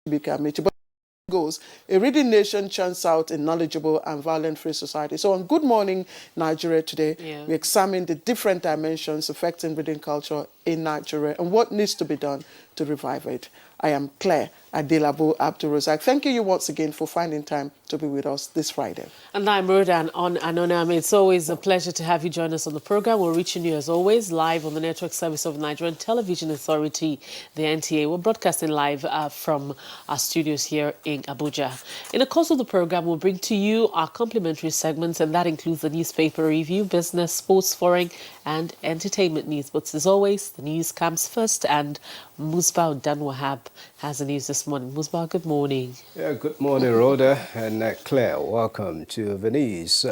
But goes, a reading nation churns out a knowledgeable and violent-free society. So on Good Morning Nigeria today, we examine the different dimensions affecting reading culture in Nigeria and what needs to be done to revive it. I am Claire Adelabu Abdul-Razak. Thank you once again for finding time to be with us this Friday. And I'm Rodan on Anonam. It's always a pleasure to have you join us on the program. We're reaching you, as always, live on the network service of Nigerian Television Authority, the NTA. We're broadcasting live from our studios here in Abuja. In the course of the program, we'll bring to you our complimentary segments, and that includes the newspaper review, business, sports, foreign, and entertainment news. But as always, the news comes first, and Musbah Danwahab has the news this morning. Musbah, good morning. Yeah, good morning, Rhoda and Claire. Welcome to the news.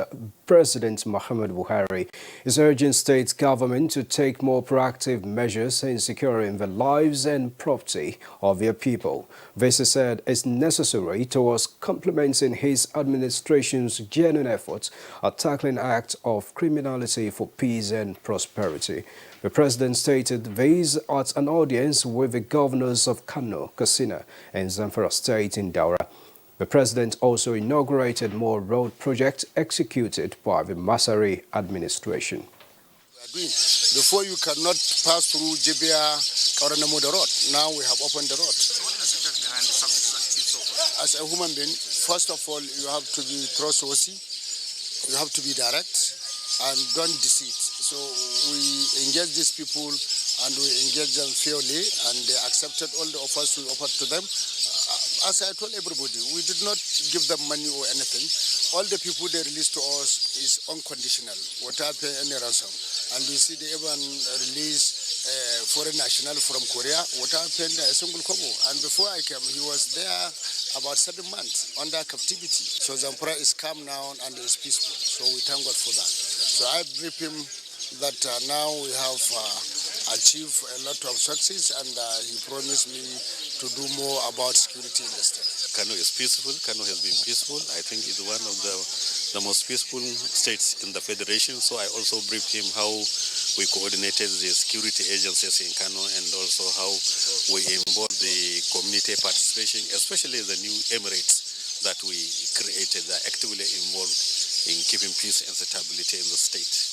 President Muhammad Buhari is urging state government to take more proactive measures in securing the lives and property of their people. This, he said, is necessary towards complementing his administration's genuine efforts at tackling acts of criminality for peace and prosperity. The president stated these at an audience with the governors of Kano, Katsina, and Zamfara State in Daura. The president also inaugurated more road projects executed by the Masari administration. Before, you cannot pass through Jibia Kauranamuda road. Now we have opened the road. As a human being, first of all, you have to be trustworthy, you have to be direct, and don't deceive. So we engage these people and we engage them fairly, and they accepted all the offers we offered to them. As I told everybody, we did not give them money or anything. All the people they released to us is unconditional, without paying any ransom. And we see they even release a foreign national from Korea without paying a single kobo. And before I came, he was there about 7 months under captivity. So Zamfara is calm now and is peaceful. So we thank God for that. So I briefed him that now we have achieved a lot of success, and he promised me to do more about security in the state. Kano is peaceful. Kano has been peaceful. I think it's one of the most peaceful states in the federation. So I also briefed him how we coordinated the security agencies in Kano, and also how we involved the community participation, especially the new emirates that we created. They are actively involved in keeping peace and stability in the state.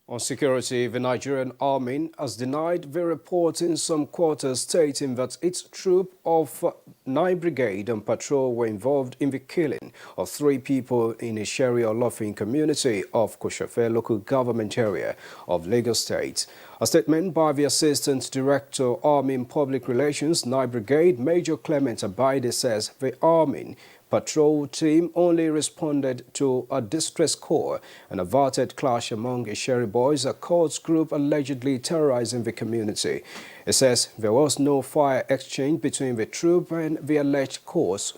On security, the Nigerian army has denied the report in some quarters stating that its troop of 9 Brigade on patrol were involved in the killing of 3 people in a Sharia Olofin community of Koshafe local government area of Lagos State. A statement by the Assistant Director, Army Public Relations, 9 Brigade, Major Clement Abaide, says the Army patrol team only responded to a distress call and averted clash among Isheri boys, a cult group allegedly terrorizing the community. It says there was no fire exchange between the troop and the alleged cause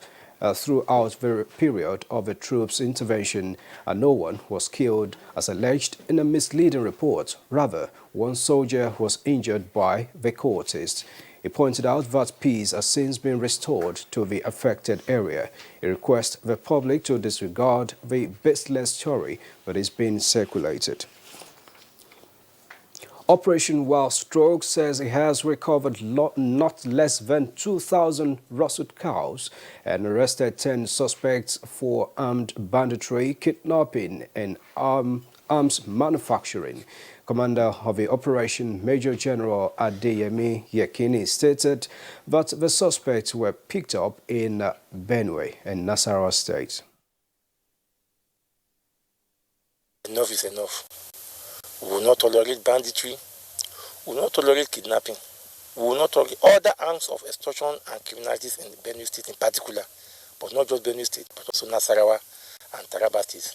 throughout the period of the troops' intervention, and no one was killed as alleged in a misleading report. Rather, one soldier was injured by the cultists. He pointed out that peace has since been restored to the affected area. He requests the public to disregard the baseless story that is being circulated. Operation Wild Stroke says it has recovered not less than 2,000 rusted cows and arrested 10 suspects for armed banditry, kidnapping, and arms manufacturing. Commander of the operation, Major General Adeyemi Yekini, stated that the suspects were picked up in Benue and Nasarawa State. Enough is enough. We will not tolerate banditry. We will not tolerate kidnapping. We will not tolerate other acts of extortion and criminalities in Benue State in particular, but not just Benue State, but also Nasarawa and Taraba State.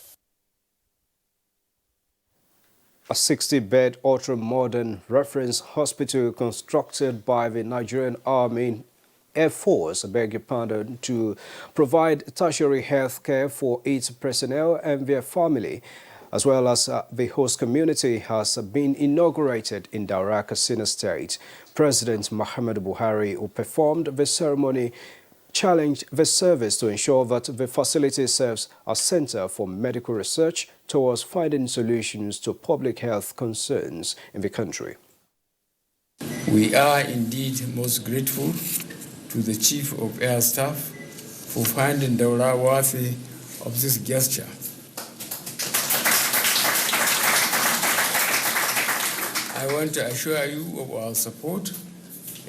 A 60-bed ultra-modern reference hospital constructed by the Nigerian Army Air Force, to provide tertiary health care for its personnel and their family, as well as the host community, has been inaugurated in Daura, Katsina State. President Muhammad Buhari, who performed the ceremony, challenged the service to ensure that the facility serves as a center for medical research towards finding solutions to public health concerns in the country. We are indeed most grateful to the Chief of Air Staff for finding Daura worthy of this gesture. I want to assure you of our support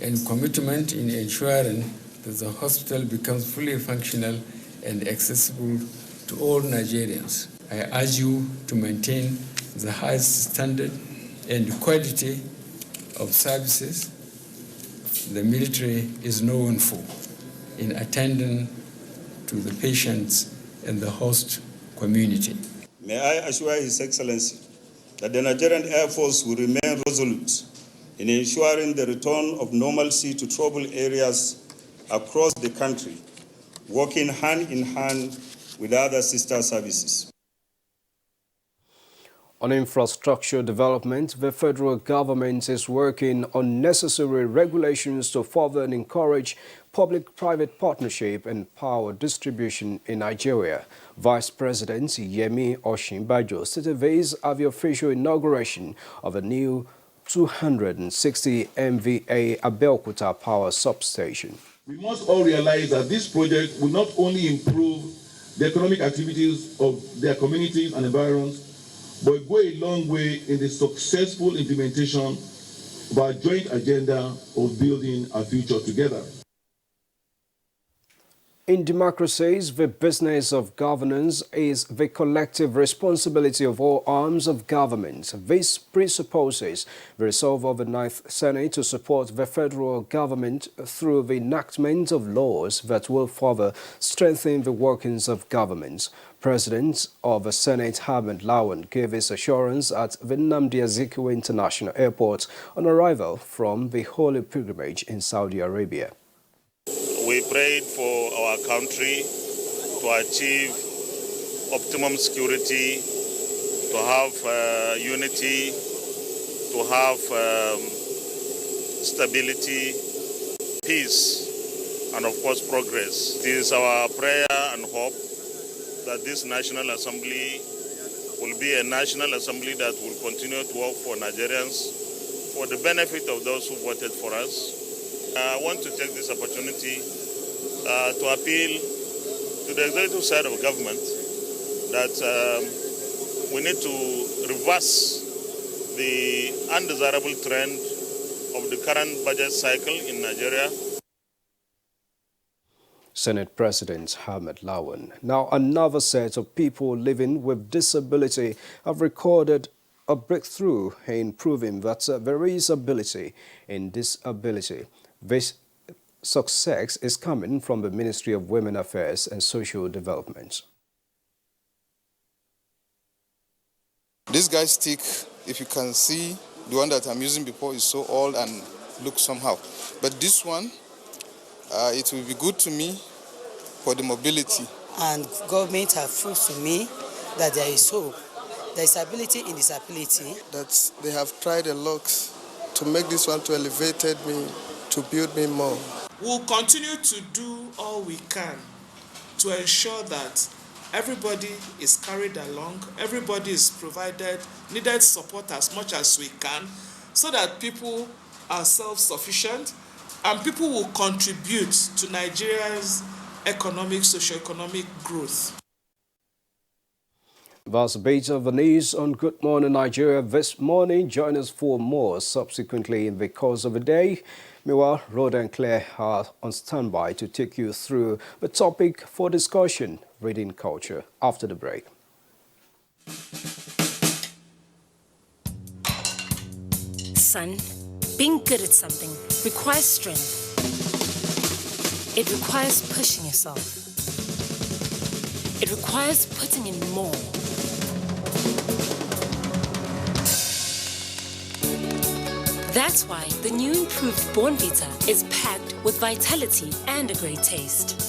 and commitment in ensuring that the hospital becomes fully functional and accessible to all Nigerians. I urge you to maintain the highest standard and quality of services the military is known for in attending to the patients and the host community. May I assure His Excellency that the Nigerian Air Force will remain resolute in ensuring the return of normalcy to troubled areas across the country, working hand in hand with other sister services. On infrastructure development, the federal government is working on necessary regulations to further encourage public-private partnership and power distribution in Nigeria. Vice President Yemi Osinbajo stated this at the official inauguration of a new 260 MVA Abeokuta power substation. We must all realize that this project will not only improve the economic activities of their communities and environs, but go a long way in the successful implementation of our joint agenda of building a future together. In democracies, the business of governance is the collective responsibility of all arms of government. This presupposes the resolve of the 9th Senate to support the federal government through the enactment of laws that will further strengthen the workings of government. President of the Senate, Ahmed Lawan, gave his assurance at the Nnamdi Azikiwe International Airport on arrival from the Holy Pilgrimage in Saudi Arabia. We prayed for our country to achieve optimum security, to have unity, to have stability, peace, and of course progress. It is our prayer and hope that this National Assembly will be a National Assembly that will continue to work for Nigerians for the benefit of those who voted for us. I want to take this opportunity to appeal to the executive side of government that we need to reverse the undesirable trend of the current budget cycle in Nigeria. Senate President Ahmed Lawan. Now, another set of people living with disability have recorded a breakthrough in proving that there is ability in disability. This success is coming from the Ministry of Women Affairs and Social Development. This guy's stick, if you can see, the one that I'm using before is so old and looks somehow. But this one, it will be good to me for the mobility. And government have proved to me that there is hope. There is ability in disability. That they have tried a lot to make this one to elevate me, to build me more. We'll continue to do all we can to ensure that everybody is carried along, everybody is provided needed support as much as we can, so that people are self-sufficient and people will contribute to Nigeria's economic, socio-economic growth. That's a bit of the news on Good Morning Nigeria this morning. Join us for more subsequently in the course of the day. Meanwhile, Rhoda and Claire are on standby to take you through the topic for discussion, reading culture, after the break. Son, being good at something requires strength. It requires pushing yourself. It requires putting in more. That's why the new improved Bornvita is packed with vitality and a great taste.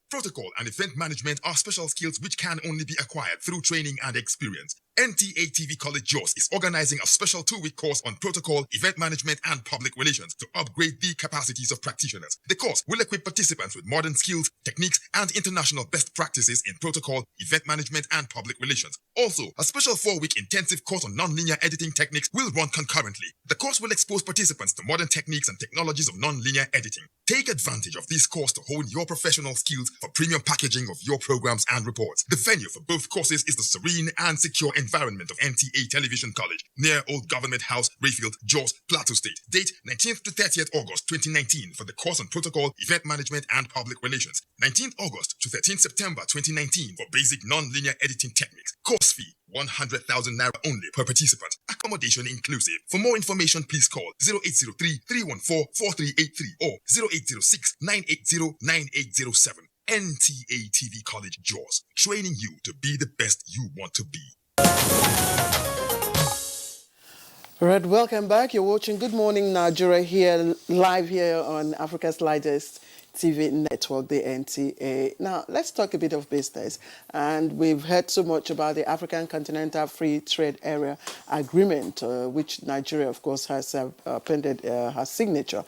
Protocol and event management are special skills which can only be acquired through training and experience. NTA TV College JOS is organizing a special 2-week course on protocol, event management, and public relations to upgrade the capacities of practitioners. The course will equip participants with modern skills, techniques, and international best practices in protocol, event management, and public relations. Also, a special 4-week intensive course on non-linear editing techniques will run concurrently. The course will expose participants to modern techniques and technologies of non-linear editing. Take advantage of this course to hone your professional skills for premium packaging of your programs and reports. The venue for both courses is the serene and secure environment of NTA Television College, near Old Government House, Rayfield, Jos, Plateau State. Date 19th to 30th August 2019 for the course on protocol, event management, and public relations. 19th August to 13th September 2019 for basic non-linear editing techniques. Course fee 100,000 naira only per participant. Accommodation inclusive. For more information, please call 0803-314-4383 or 0806-980-9807. NTA TV College JOS, training you to be the best you want to be. All right, welcome back. You're watching Good Morning Nigeria here, live here on Africa's largest TV network, the NTA. Now, let's talk a bit of business. And we've heard so much about the African Continental Free Trade Area Agreement, which Nigeria, of course, has appended her signature.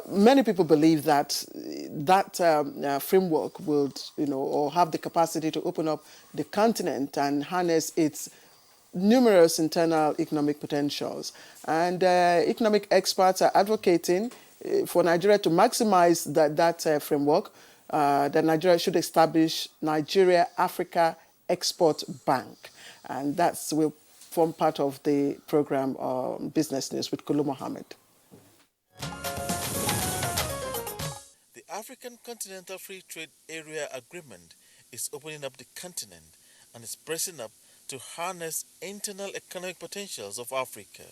Many people believe that that framework will, or have the capacity to open up the continent and harness its numerous internal economic potentials. And economic experts are advocating for Nigeria to maximize that framework, that Nigeria should establish Nigeria Africa Export Bank. And that will form part of the program Business News with Kulu Mohammed. The African Continental Free Trade Area Agreement is opening up the continent and is pressing up to harness internal economic potentials of Africa.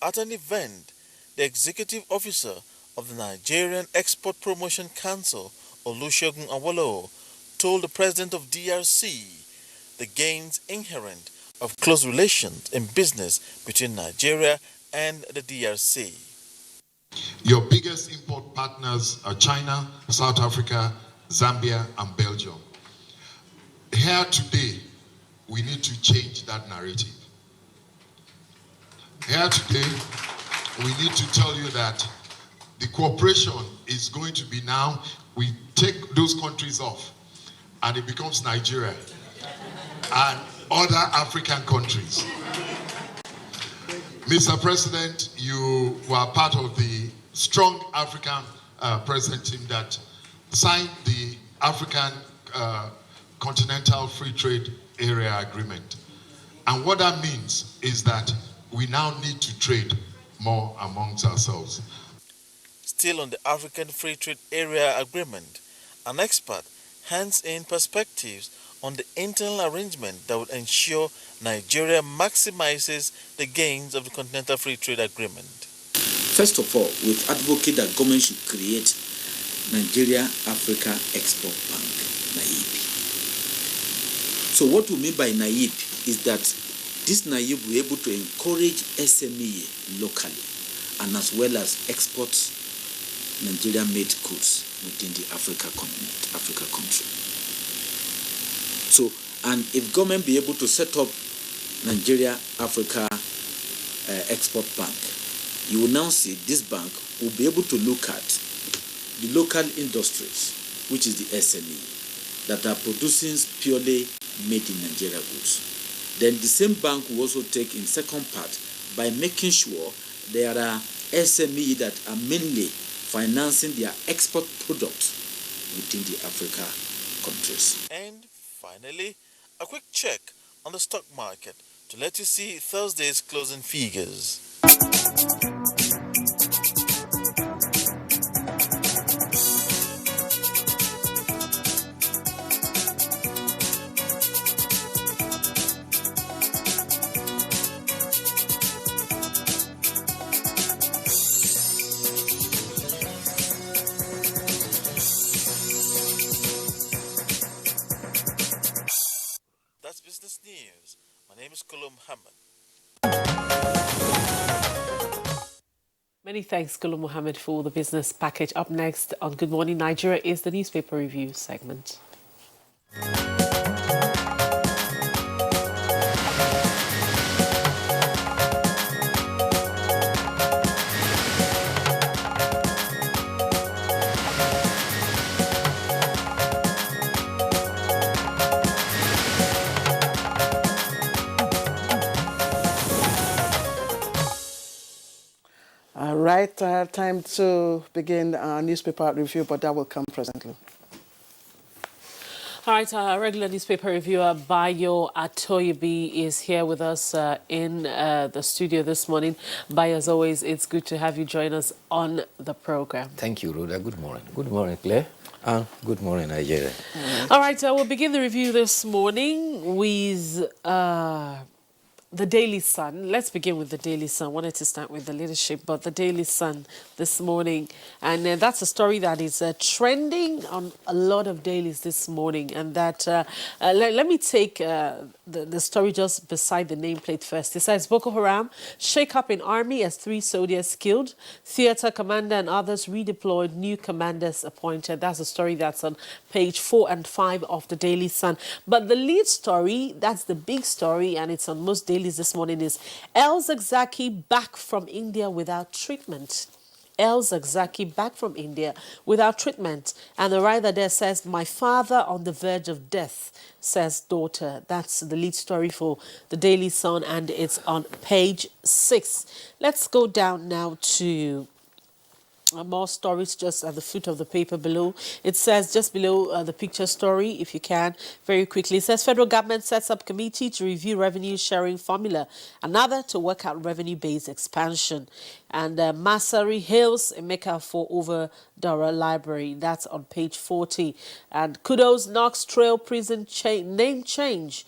At an event, the executive officer of the Nigerian Export Promotion Council, Olusegun Awolowo, told the president of DRC the gains inherent of close relations in business between Nigeria and the DRC. Your biggest import partners are China, South Africa, Zambia, and Belgium. Here today, we need to change that narrative. Here today, we need to tell you that the cooperation is going to be now, we take those countries off, and it becomes Nigeria and other African countries. Mr. President, you were part of the strong African president team that signed the African Continental Free Trade Area Agreement. And what that means is that we now need to trade more amongst ourselves. Still on the African Free Trade Area Agreement, an expert hands in perspectives on the internal arrangement that would ensure Nigeria maximizes the gains of the Continental Free Trade Agreement. First of all, we advocate that government should create Nigeria Africa Export Bank, NAIB. So what we mean by NAIB is that this NAIB will be able to encourage SME locally and as well as export Nigeria-made goods within the Africa country. So, and if government be able to set up Nigeria Africa Export Bank, you will now see this bank will be able to look at the local industries, which is the SME, that are producing purely made in Nigeria goods. Then the same bank will also take in second part by making sure there are SME that are mainly financing their export products within the Africa countries. And finally, a quick check on the stock market to let you see Thursday's closing figures. That's Business News. My name is Kulu Mohammed. Many thanks, Kulu Mohammed, for the business package. Up next on Good Morning Nigeria is the newspaper review segment. All right, time to begin our newspaper review, but that will come presently. All right, our regular newspaper reviewer Bayo Atoyebi is here with us in the studio this morning. Bayo, as always, it's good to have you join us on the program. Thank you, Rhoda. Good morning. Good morning, Claire. And good morning, Nigeria. All right, we'll begin the review this morning with the Daily Sun. Let's begin with the Daily Sun. Wanted to start with the leadership, but the Daily Sun this morning. And that's a story that is trending on a lot of dailies this morning. And that, let me take the story just beside the nameplate first. It says Boko Haram, shake up in army as 3 soldiers killed. Theater commander and others redeployed, new commanders appointed. That's a story that's on page 4 and 5 of the Daily Sun. But the lead story, that's the big story, and it's on most dailies this morning, is El Zakzaky back from India without treatment. El Zakzaky back from India without treatment. And the writer there says, my father on the verge of death, says daughter. That's the lead story for the Daily Sun, and it's on page 6. Let's go down now to more stories just at the foot of the paper below. It says just below the picture story, if you can, very quickly. It says federal government sets up committee to review revenue sharing formula, another to work out revenue-based expansion. And Masari hails Emeka for over Dora Library. That's on page 40. And kudos Knox Trail Prison name change.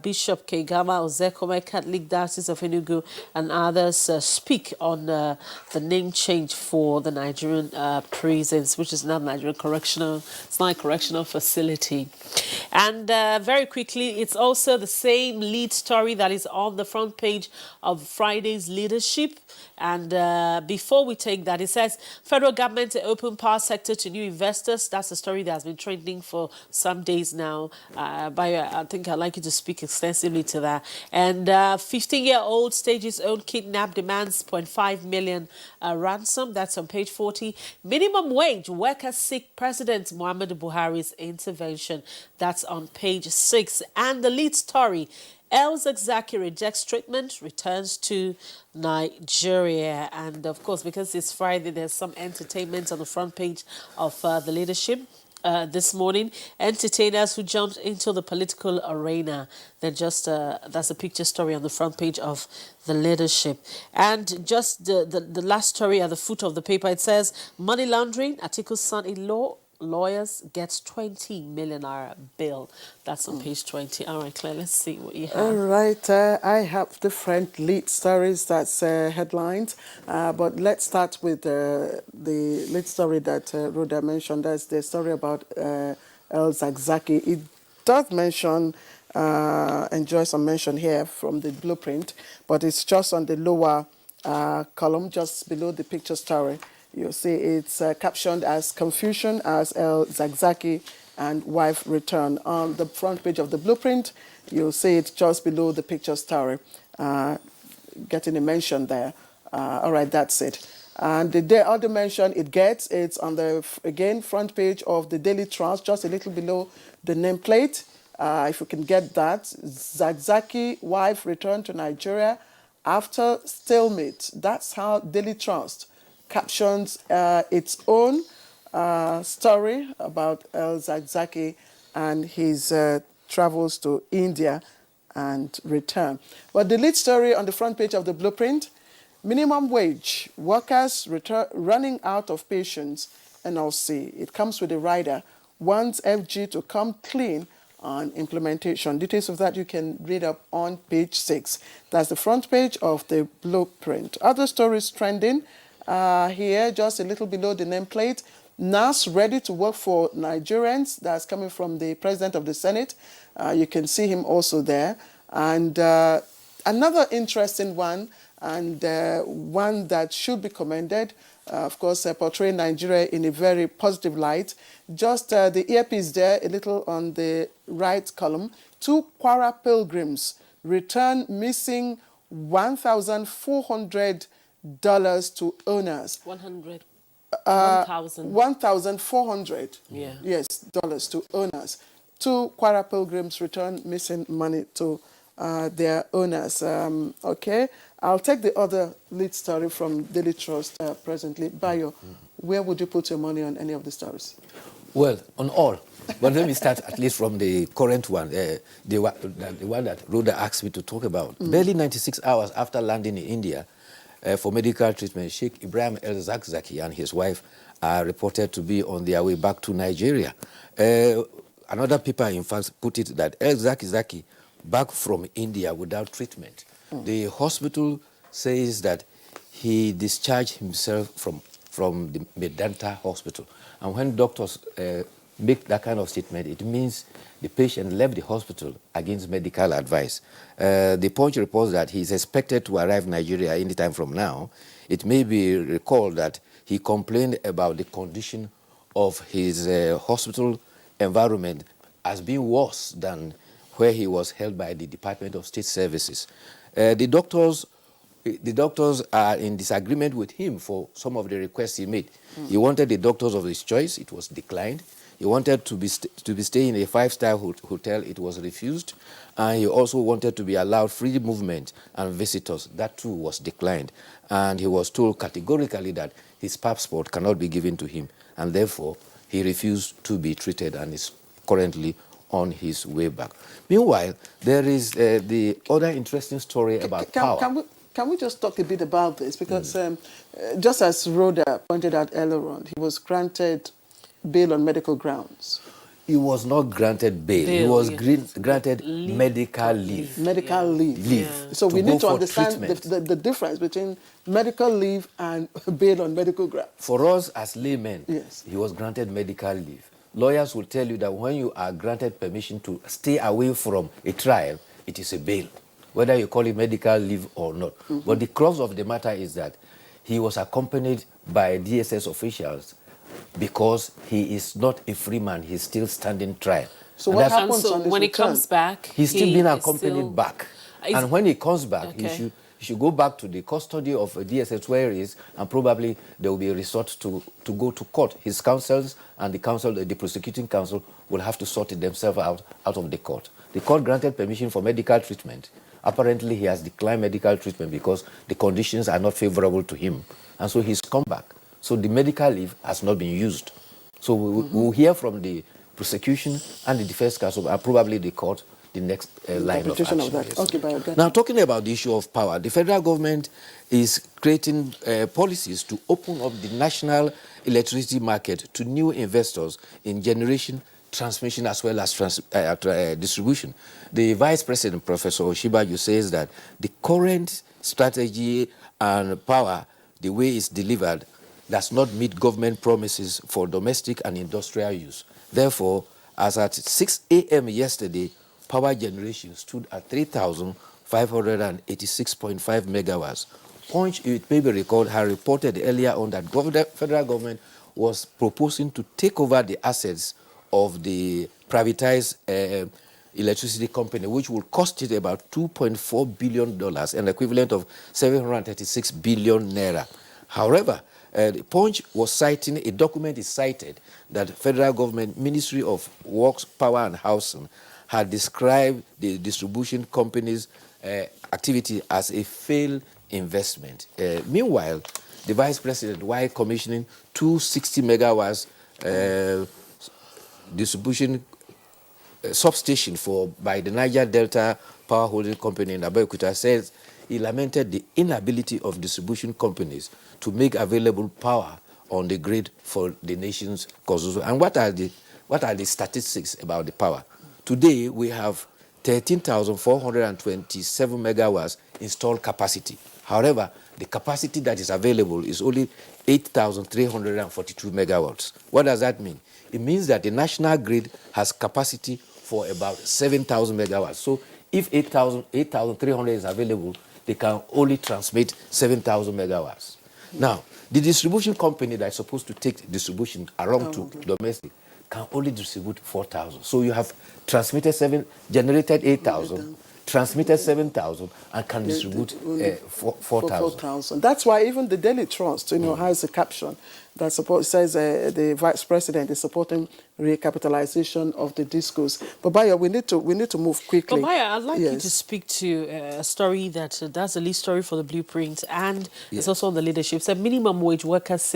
Bishop Kegama Ozekome, Catholic Diocese of Enugu, and others speak on the name change for the Nigerian prisons, which is now Nigerian correctional. It's not a correctional facility. And very quickly, it's also the same lead story that is on the front page of Friday's Leadership. And before we take that, it says federal government to open power sector to new investors. That's a story that has been trending for some days now. I think I'd like you to speak extensively to that. And 15-year-old stages own kidnap, demands 0.5 million ransom. That's on page 40. Minimum wage, workers seek President Muhammadu Buhari's intervention. That's on page 6. And the lead story, El Zakzaky rejects treatment, returns to Nigeria. And of course, because it's Friday, there's some entertainment on the front page of the Leadership. This morning, entertainers who jumped into the political arena. They're just that's a picture story on the front page of the Leadership. And just the last story at the foot of the paper, it says money laundering, Atiku's son-in-law lawyers gets 20 million naira bill. That's on page 20. All right, Claire, let's see what you have. All right, I have different lead stories, that's headlines, but let's start with the lead story that Rhoda mentioned. That's the story about El Zakzaky. It does mention, enjoy some mention here from the blueprint, but it's just on the lower column, just below the picture story. You'll see it's captioned as confusion as El Zakzaky and wife return. On the front page of the blueprint, you'll see it just below the picture story, getting a mention there. All right, that's it. And the other mention it gets, it's on the, again, front page of the Daily Trust, just a little below the nameplate. If you can get that, Zakzaky wife returned to Nigeria after stalemate. That's how Daily Trust captions its own story about El Zakzaky and his travels to India and return. But the lead story on the front page of the blueprint, minimum wage, workers running out of patience, NLC. It comes with a rider, wants FG to come clean on implementation. Details of that you can read up on page 6. That's the front page of the blueprint. Other stories trending here, just a little below the nameplate. NAS ready to work for Nigerians. That's coming from the President of the Senate. You can see him also there. And another interesting one, and one that should be commended, of course, portraying Nigeria in a very positive light. Just the earpiece there, a little on the right column. 2 Kwara pilgrims return missing $1,400 to owners. 100. 1,400. Yeah. Yes, dollars to owners. 2 Kwara pilgrims return missing money to their owners. Okay, I'll take the other lead story from Daily Trust presently. Bayo, where would you put your money on any of the stories? Well, on all. But let me start at least from the current one, the one that Rhoda asked me to talk about. Barely 96 hours after landing in India for medical treatment, Sheikh Ibrahim El-Zakzaki and his wife are reported to be on their way back to Nigeria. Another paper, in fact, put it that El-Zakzaki back from India without treatment. The hospital says that he discharged himself from the Medanta hospital. And when doctors make that kind of statement, it means the patient left the hospital against medical advice. The Punch reports that he is expected to arrive in Nigeria anytime from now. It may be recalled that he complained about the condition of his hospital environment as being worse than where he was held by the Department of State Services. The doctors are in disagreement with him for some of the requests he made. He wanted the doctors of his choice, it was declined. He wanted to be staying in a five-star hotel, it was refused. And he also wanted to be allowed free movement and visitors, that too was declined. And he was told categorically that his passport cannot be given to him, and therefore he refused to be treated and is currently on his way back. Meanwhile, there is the other interesting story about power. Can we just talk a bit about this? Because just as Rhoda pointed out earlier on, he was granted bail on medical grounds. He was not granted bail. He was granted medical leave. Medical leave. So we need to understand the difference between medical leave and bail on medical grounds. For us as laymen, he was granted medical leave. Lawyers will tell you that when you are granted permission to stay away from a trial, it is a bail, whether you call it medical leave or not. But the crux of the matter is that he was accompanied by DSS officials because he is not a free man, he's still standing trial. So what happens when he comes back? He's still being accompanied back. And when he comes back, he should go back to the custody of DSS where he is, and probably there will be a resort to go to court. His counsels and the prosecuting counsel will have to sort it themselves out of the court. The court granted permission for medical treatment. Apparently, he has declined medical treatment because the conditions are not favorable to him. And so he's come back. So the medical leave has not been used. So we'll hear from the prosecution and the defense counsel, and probably the court, the next line of action. Okay, now, talking about the issue of power, the federal government is creating policies to open up the national electricity market to new investors in generation, transmission, as well as distribution. The Vice President, Professor Oshibaju, says that the current strategy and power, the way it's delivered, does not meet government promises for domestic and industrial use. Therefore, as at 6 a.m. yesterday, power generation stood at 3,586.5 megawatts. Punch, it may be recalled, had reported earlier on that federal government was proposing to take over the assets of the privatized electricity company, which will cost it about $2.4 billion, an equivalent of 736 billion naira. However, the Punch was citing, a document is cited that federal government Ministry of Works, Power and Housing had described the distribution company's activity as a failed investment. Meanwhile, the Vice President, while commissioning 260 megawatts distribution substation by the Niger Delta Power Holding Company in Abuja, says he lamented the inability of distribution companies to make available power on the grid for the nation's consumption. And what are the statistics about the power? Today, we have 13,427 megawatts installed capacity. However, the capacity that is available is only 8,342 megawatts. What does that mean? It means that the national grid has capacity for about 7,000 megawatts. So if 8,300 is available, they can only transmit 7,000 megawatts. Now, the distribution company that is supposed to take distribution around to domestic can only distribute 4,000. So you have generated 8,000, transmitted 7,000, and can distribute 4,000. 4,000. That's why even the Daily Trust, has a caption that says the Vice President is supporting recapitalization of the discos. But Bayo, we need to move quickly. But Bayo, I'd like you to speak to a story that's the lead story for the Blueprint, and it's also on the leadership. It's a minimum wage workers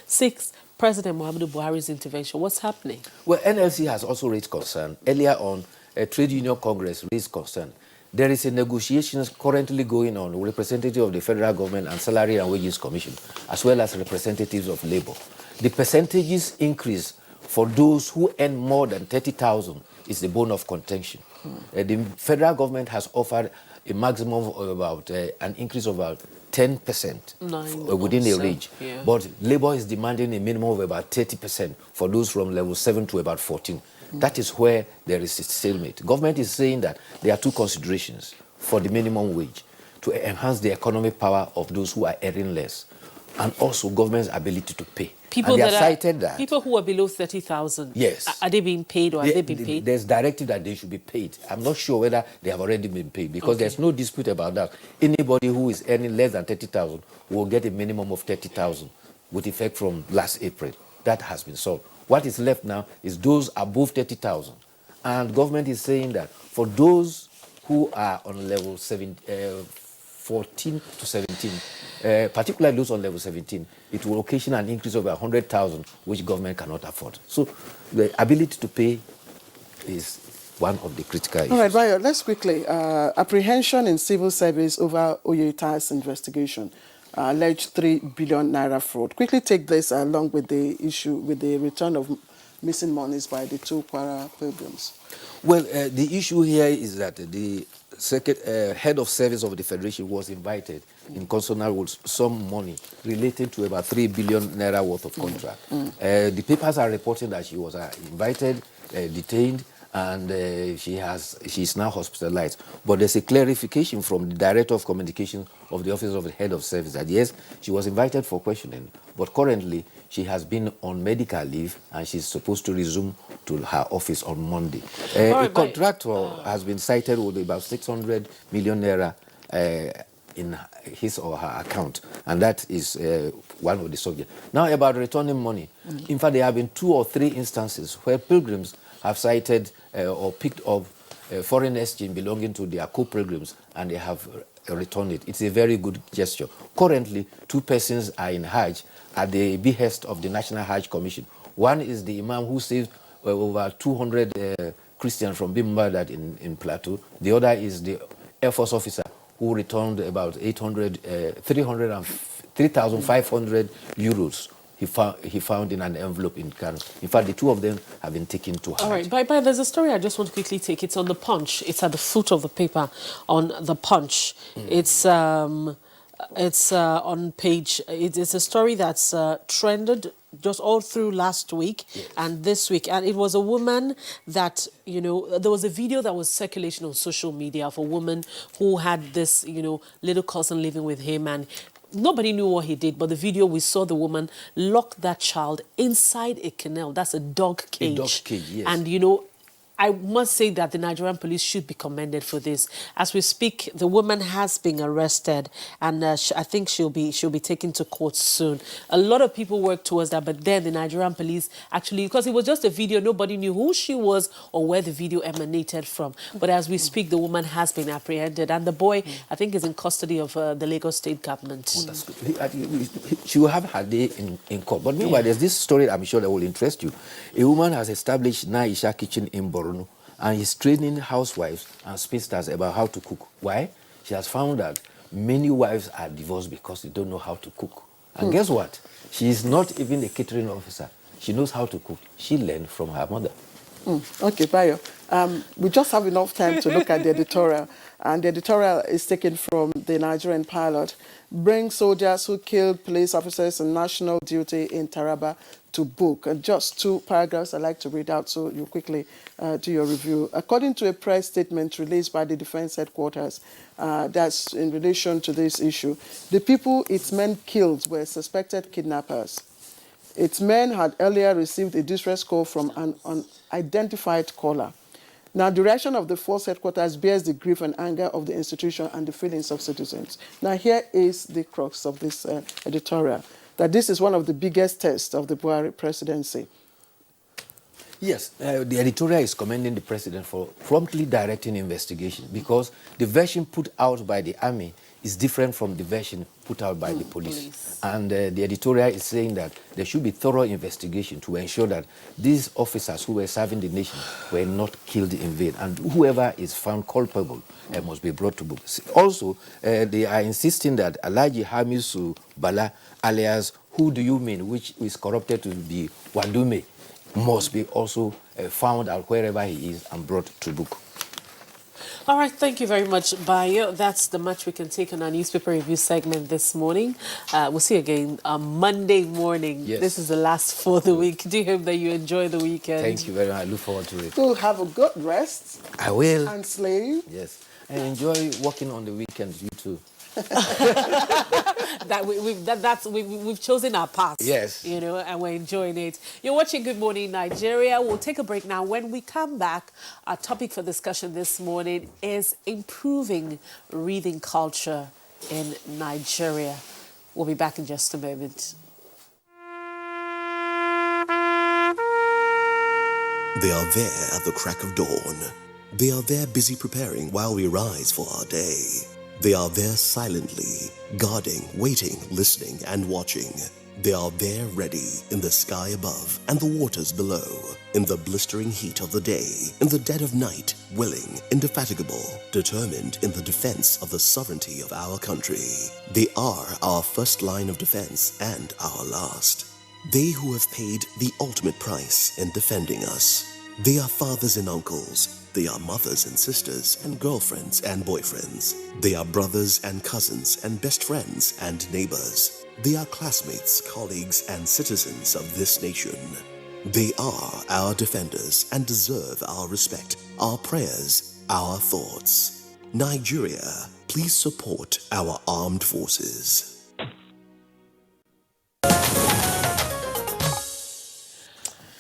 seeks President Muhammadu Buhari's intervention. What's happening? Well, NLC has also raised concern. Earlier on, a trade union congress raised concern. There is a negotiations currently going on with representatives of the federal government and Salary and Wages Commission, as well as representatives of labor. The percentages increase for those who earn more than 30,000 is the bone of contention. The federal government has offered a maximum of about an increase of about 10% within a range. Yeah. But labor is demanding a minimum of about 30% for those from level 7 to about 14. That is where there is a stalemate. Government is saying that there are two considerations for the minimum wage: to enhance the economic power of those who are earning less, and also government's ability to pay. People and they have cited that. People who are below 30,000. Yes. Are they being paid, or have they been paid? There's directive that they should be paid. I'm not sure whether they have already been paid, because there's no dispute about that. Anybody who is earning less than 30,000 will get a minimum of 30,000 with effect from last April. That has been solved. What is left now is those above 30,000. And government is saying that for those who are on level 14 to 17, particularly those on level 17, it will occasion an increase of 100,000, which government cannot afford. So the ability to pay is one of the critical issues. All right, Bayo, let's quickly. Apprehension in civil service over Oyoita's investigation. Alleged 3 billion naira fraud. Quickly take this along with the issue with the return of missing monies by the two Kwara pilgrims. Well, the issue here is that the head of service of the Federation was invited in consonant with some money related to about 3 billion naira worth of contract. The papers are reporting that she was invited, detained, and she's now hospitalized. But there's a clarification from the Director of Communications of the Office of the Head of Service that yes, she was invited for questioning, but currently she has been on medical leave and she's supposed to resume to her office on Monday. A contractor has been cited with about 600 million naira in his or her account, and that is one of the subjects. Now about returning money. In fact, there have been 2 or 3 instances where pilgrims have cited or picked up foreign exchange belonging to their co-pilgrims, and they have returned it. It's a very good gesture. Currently, 2 persons are in Hajj at the behest of the National Hajj Commission. One is the Imam who saved over 200 Christians from being murdered in Plateau. The other is the Air Force officer who returned about 3,500 euros he found in an envelope in Kano. In fact, the 2 of them have been taken to Hajj. All right, bye. There's a story I just want to quickly take. It's on the Punch. It's at the foot of the paper on the Punch. It's on page. It's a story that's trended just all through last week and this week, and it was a woman that there was a video that was circulating on social media of a woman who had this little cousin living with him, and nobody knew what he did, but the video, we saw the woman lock that child inside a kennel. That's a dog cage. A dog cage, yes. And I must say that the Nigerian police should be commended for this. As we speak, the woman has been arrested, and I think she'll be taken to court soon. A lot of people work towards that, but then the Nigerian police actually, because it was just a video, nobody knew who she was or where the video emanated from. But as we speak, the woman has been apprehended, and the boy, I think, is in custody of the Lagos State government. Oh, that's good. She will have her day in court. But meanwhile, there's this story I'm sure that will interest you. A woman has established Naisha Kitchen in Borno, and is training housewives and spinsters about how to cook. Why? She has found that many wives are divorced because they don't know how to cook. And guess what? She is not even a catering officer. She knows how to cook. She learned from her mother. Okay, Bayo. We just have enough time to look at the editorial. And the editorial is taken from the Nigerian pilot. Bring soldiers who killed police officers on national duty in Taraba to book. Just 2 paragraphs I'd like to read out so you quickly do your review. According to a press statement released by the Defense Headquarters, that's in relation to this issue, the people its men killed were suspected kidnappers. Its men had earlier received a distress call from an unidentified caller. Now, the reaction of the force headquarters bears the grief and anger of the institution and the feelings of citizens. Now, here is the crux of this editorial, that this is one of the biggest tests of the Buhari presidency. Yes, the editorial is commending the president for promptly directing investigation, because the version put out by the army is different from the version put out by the police. And the editorial is saying that there should be thorough investigation to ensure that these officers who were serving the nation were not killed in vain, and whoever is found culpable must be brought to book. Also, they are insisting that Alhaji Hamisu Bala, alias Who Do You Mean, which is corrupted to be Wadume, must be also found out wherever he is and brought to book. All right, thank you very much, Bayo. That's the much we can take on our newspaper review segment this morning. We'll see you again on Monday morning. Yes. This is the last for the week. Do hope that you enjoy the weekend. Thank you very much. I look forward to it. You'll have a good rest. I will. And slave. Yes. I enjoy working on the weekends, you too. We've chosen our path. Yes. You know, and we're enjoying it. You're watching Good Morning Nigeria. We'll take a break now. When we come back, our topic for discussion this morning is improving reading culture in Nigeria. We'll be back in just a moment. They are there at the crack of dawn. They are there busy preparing while we rise for our day. They are there silently, guarding, waiting, listening, and watching. They are there ready in the sky above and the waters below, in the blistering heat of the day, in the dead of night, willing, indefatigable, determined in the defense of the sovereignty of our country. They are our first line of defense and our last. They who have paid the ultimate price in defending us. They are fathers and uncles. They are mothers and sisters and girlfriends and boyfriends. They are brothers and cousins and best friends and neighbors. They are classmates, colleagues, and citizens of this nation. They are our defenders and deserve our respect, our prayers, our thoughts. Nigeria, please support our armed forces.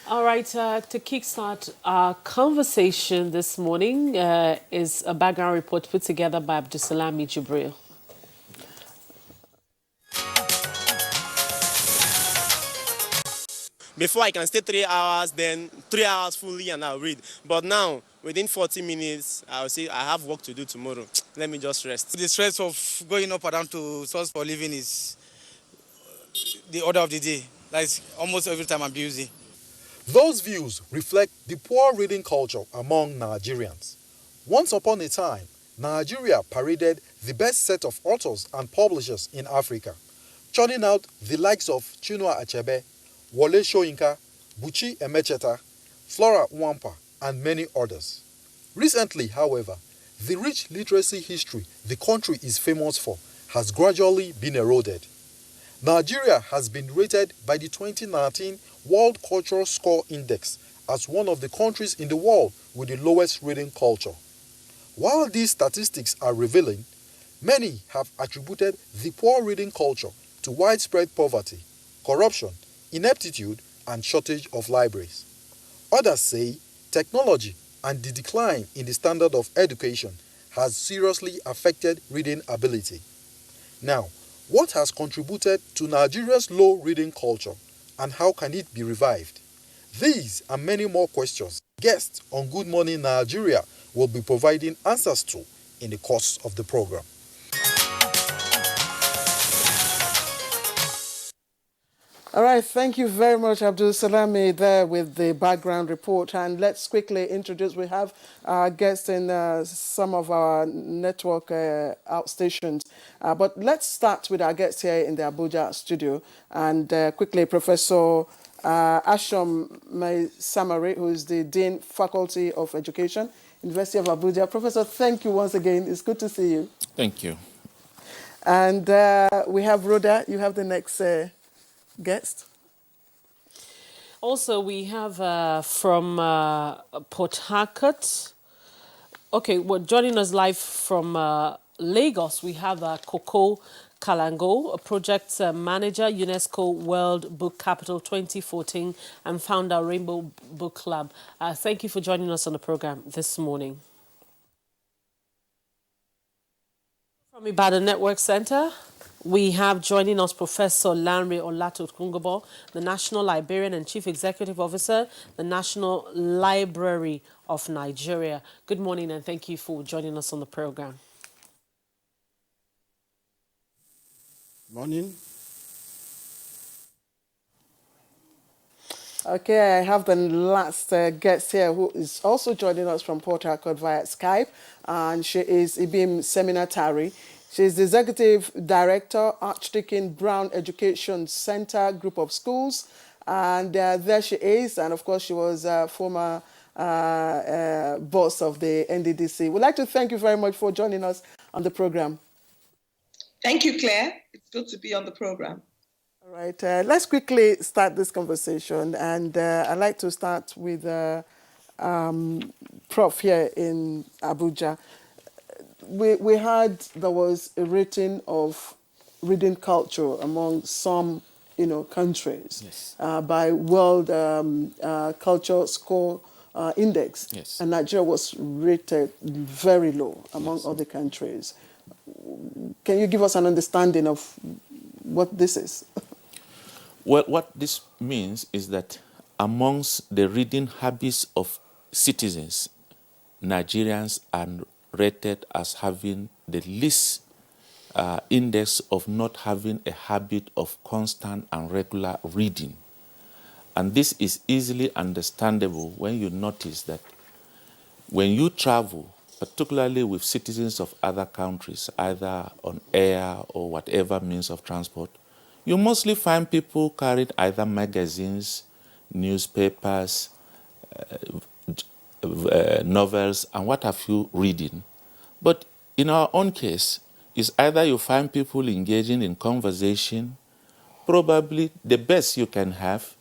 All right, to kickstart our conversation this morning is a background report put together by Abdusalami Jibril. Before I can stay 3 hours, then 3 hours fully and I'll read. But now, within 40 minutes, I'll say I have work to do tomorrow. Let me just rest. The stress of going up and down to source for living is the order of the day. That's almost every time I'm busy. Those views reflect the poor reading culture among Nigerians. Once upon a time, Nigeria paraded the best set of authors and publishers in Africa, churning out the likes of Chinua Achebe, Wole Soyinka, Buchi Emecheta, Flora Nwampa, and many others. Recently, however, the rich literacy history the country is famous for has gradually been eroded. Nigeria has been rated by the 2019 World Cultural Score Index as one of the countries in the world with the lowest reading culture. While these statistics are revealing, many have attributed the poor reading culture to widespread poverty, corruption, ineptitude, and shortage of libraries. Others say technology and the decline in the standard of education has seriously affected reading ability. Now, what has contributed to Nigeria's low reading culture, and how can it be revived? These and many more questions guests on Good Morning Nigeria will be providing answers to in the course of the program. All right, thank you very much, Abdul Salami, there with the background report. And let's quickly introduce, we have our guests in some of our network outstations. But let's start with our guests here in the Abuja studio. And quickly, Professor Ashom Samari, who is the Dean, Faculty of Education, University of Abuja. Professor, thank you once again. It's good to see you. Thank you. And we have Rhoda. You have the next guest. Also, we have from Port Harcourt. Okay, well, joining us live from Lagos, we have Coco Kalango, a project manager, UNESCO World Book Capital 2014, and founder Rainbow Book Club. Thank you for joining us on the program this morning. From Ibadan Network Center, we have joining us Professor Lanre Olatokungobo, the National Librarian and Chief Executive Officer, the National Library of Nigeria. Good morning and thank you for joining us on the program. Morning. Okay, I have the last guest here who is also joining us from Port Harcourt via Skype, and she is Ibim Seminatari. She is the Executive Director, Archdeacon Brown Education Center Group of Schools, and there she is, and of course she was former boss of the NDDC. We'd like to thank you very much for joining us on the program. Thank you, Claire. It's good to be on the program. All right, let's quickly start this conversation, and I'd like to start with Prof here in Abuja. We heard there was a rating of reading culture among some, countries, yes, by World Culture Score Index, yes, and Nigeria was rated very low among yes, other countries. Can you give us an understanding of what this is? Well, what this means is that amongst the reading habits of citizens, Nigerians are rated as having the least index of not having a habit of constant and regular reading. And this is easily understandable when you notice that when you travel, particularly with citizens of other countries, either on air or whatever means of transport, you mostly find people carrying either magazines, newspapers, novels, and what have you reading. But in our own case, it's either you find people engaging in conversation. Probably the best you can have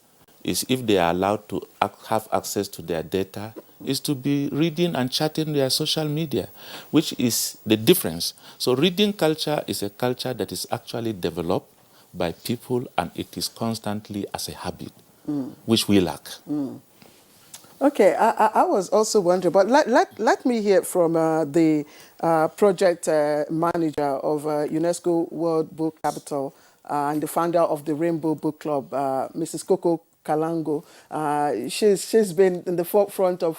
is, if they are allowed to have access to their data, is to be reading and chatting their social media, which is the difference. So reading culture is a culture that is actually developed by people, and it is constantly as a habit, which we lack. Okay, I was also wondering, but let me hear from the project manager of UNESCO World Book Capital and the founder of the Rainbow Book Club, Mrs. Coco Kalango. She's been in the forefront of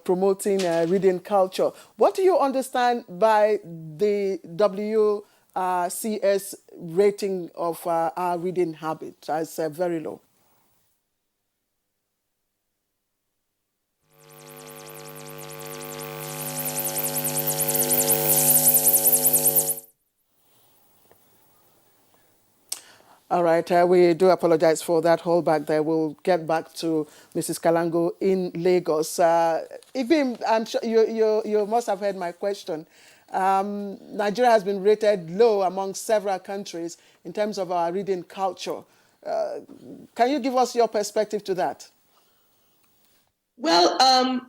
promoting reading culture. What do you understand by the WCS rating of our reading habit as very low? All right, we do apologize for that holdback there. We'll get back to Mrs. Kalango in Lagos. Ibim, I'm sure you must have heard my question. Nigeria has been rated low among several countries in terms of our reading culture. Can you give us your perspective to that? Well, and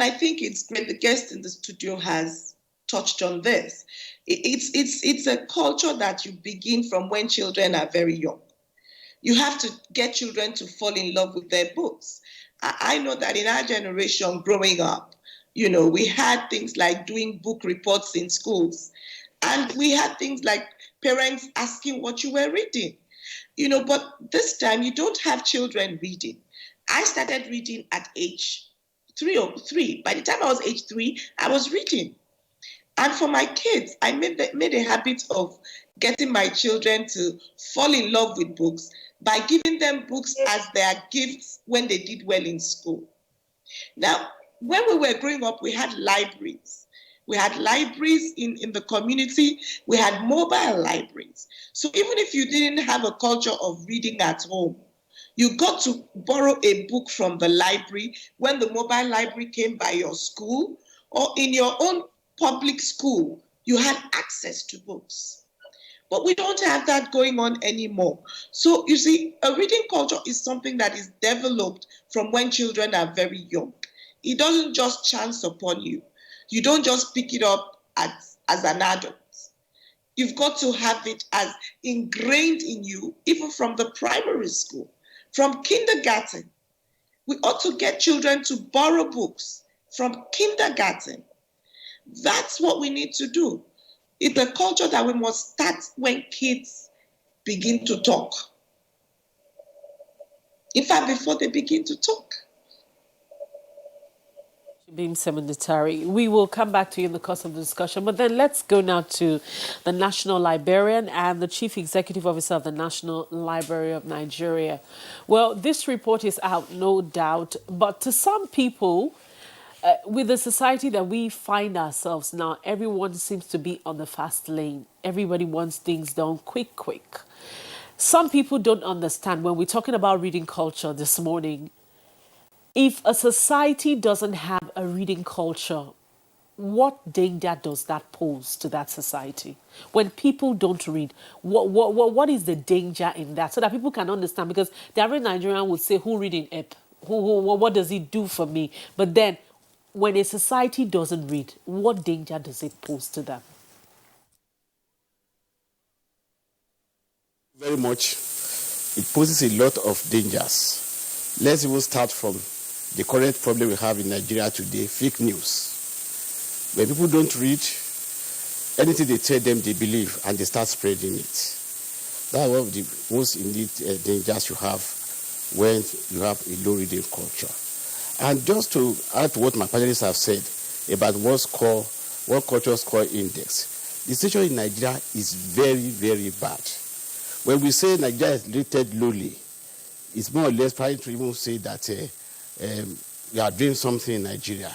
I think it's great the guest in the studio has touched on this. It's a culture that you begin from when children are very young. You have to get children to fall in love with their books. I know that in our generation growing up, we had things like doing book reports in schools. And we had things like parents asking what you were reading. But this time you don't have children reading. I started reading at age 3. By the time I was age 3, I was reading. And for my kids, I made a habit of getting my children to fall in love with books by giving them books as their gifts when they did well in school. Now, when we were growing up, we had libraries. We had libraries in the community. We had mobile libraries. So even if you didn't have a culture of reading at home, you got to borrow a book from the library when the mobile library came by your school, or in your own public school, you had access to books. But we don't have that going on anymore. So you see, a reading culture is something that is developed from when children are very young. It doesn't just chance upon you. You don't just pick it up as an adult. You've got to have it as ingrained in you, even from the primary school, from kindergarten. We ought to get children to borrow books from kindergarten. That's what we need to do. It's a culture that we must start when kids begin to talk. In fact, before they begin to talk. Beam Seminatari. We will come back to you in the course of the discussion, but then let's go now to the National Librarian and the Chief Executive Officer of the National Library of Nigeria. Well, this report is out, no doubt, but to some people, with the society that we find ourselves now, everyone seems to be on the fast lane. Everybody wants things done quick. Some people don't understand when we're talking about reading culture this morning. If a society doesn't have a reading culture, what danger does that pose to that society? When people don't read, what is the danger in that? So that people can understand, because the average Nigerian would say, who reading app? What does it do for me? But then, when a society doesn't read, what danger does it pose to them? Very much. It poses a lot of dangers. Let's even start from the current problem we have in Nigeria today, fake news. When people don't read, anything they tell them, they believe, and they start spreading it. That's one of the most indeed dangers you have when you have a low reading culture. And just to add to what my panelists have said about World Culture Score Index, the situation in Nigeria is very, very bad. When we say Nigeria is rated lowly, it's more or less trying to even say that we are doing something in Nigeria.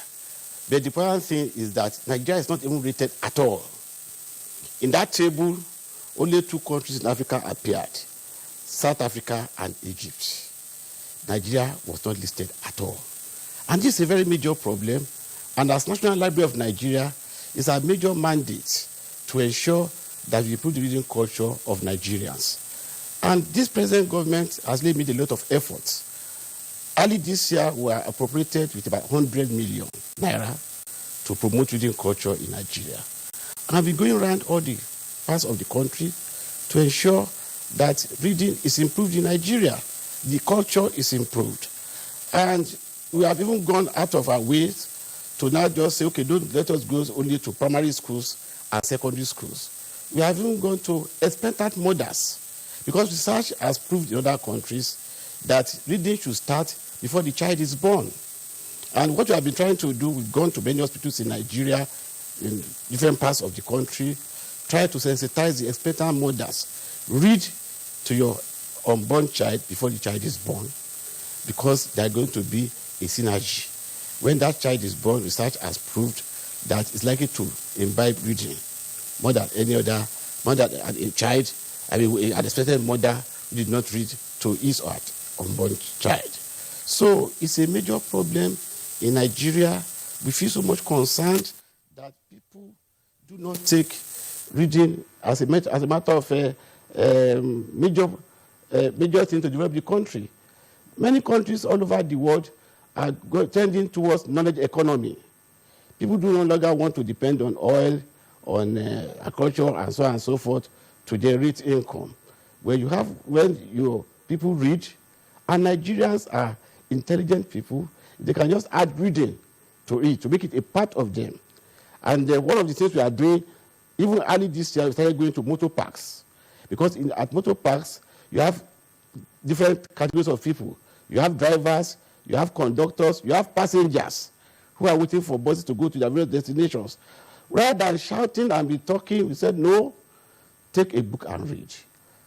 But the important thing is that Nigeria is not even rated at all. In that table, only 2 countries in Africa appeared, South Africa and Egypt. Nigeria was not listed at all. And this is a very major problem. And as National Library of Nigeria, it's our major mandate to ensure that we improve the reading culture of Nigerians. And this present government has made a lot of efforts. Early this year, we were appropriated with about 100 million naira to promote reading culture in Nigeria. And I've been going around all the parts of the country to ensure that reading is improved in Nigeria. The culture is improved. And we have even gone out of our ways to now just say, okay, don't let us go only to primary schools and secondary schools. We have even gone to expectant mothers, because research has proved in other countries that reading should start before the child is born. And what we have been trying to do, we've gone to many hospitals in Nigeria, in different parts of the country, try to sensitize the expectant mothers. Read to your unborn child before the child is born, because there are going to be a synergy. When that child is born, research has proved that it's likely to imbibe reading more than any other, more than a child, an expectant mother who did not read to his or her unborn child. So it's a major problem in Nigeria. We feel so much concerned that people do not take reading as a matter of major thing to develop the country. Many countries all over the world are tending towards knowledge economy. People do no longer want to depend on oil, on agriculture, and so on and so forth to generate income. When your people read, and Nigerians are intelligent people, they can just add reading to it, to make it a part of them. And one of the things we are doing, even early this year, we started going to motor parks. Because at motor parks, you have different categories of people. You have drivers, you have conductors, you have passengers who are waiting for buses to go to their various destinations. Rather than shouting and be talking, we said, no, take a book and read,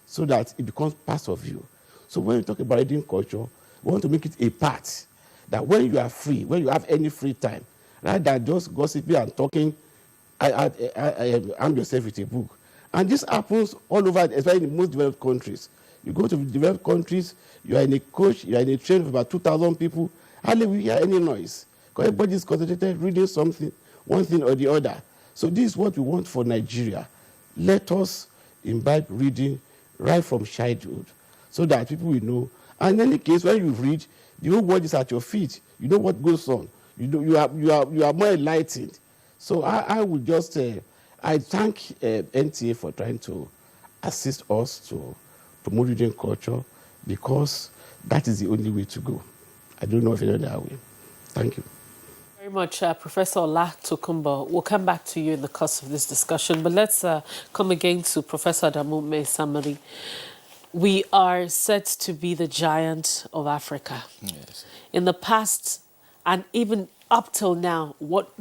so that it becomes part of you. So when we talk about reading culture, we want to make it a part, that when you are free, when you have any free time, rather than just gossiping and talking, arm yourself with a book. And this happens all over, especially in most developed countries. You go to developed countries, you are in a coach, you are in a train of about 2,000 people, hardly will hear any noise, because everybody is concentrated reading something, one thing or the other. So this is what we want for Nigeria. Let us imbibe reading right from childhood, so that people will know. And in any case, when you read, the whole world is at your feet. You know what goes on. You are more enlightened. So I would just I thank NTA for trying to assist us to promote reading culture because that is the only way to go. I don't know if any other way. Thank you. Very much, Professor Ola Tokumbo. We'll come back to you in the course of this discussion, but let's come again to Professor Adamu Samari. We are said to be the giant of Africa. Yes. In the past, and even up till now, what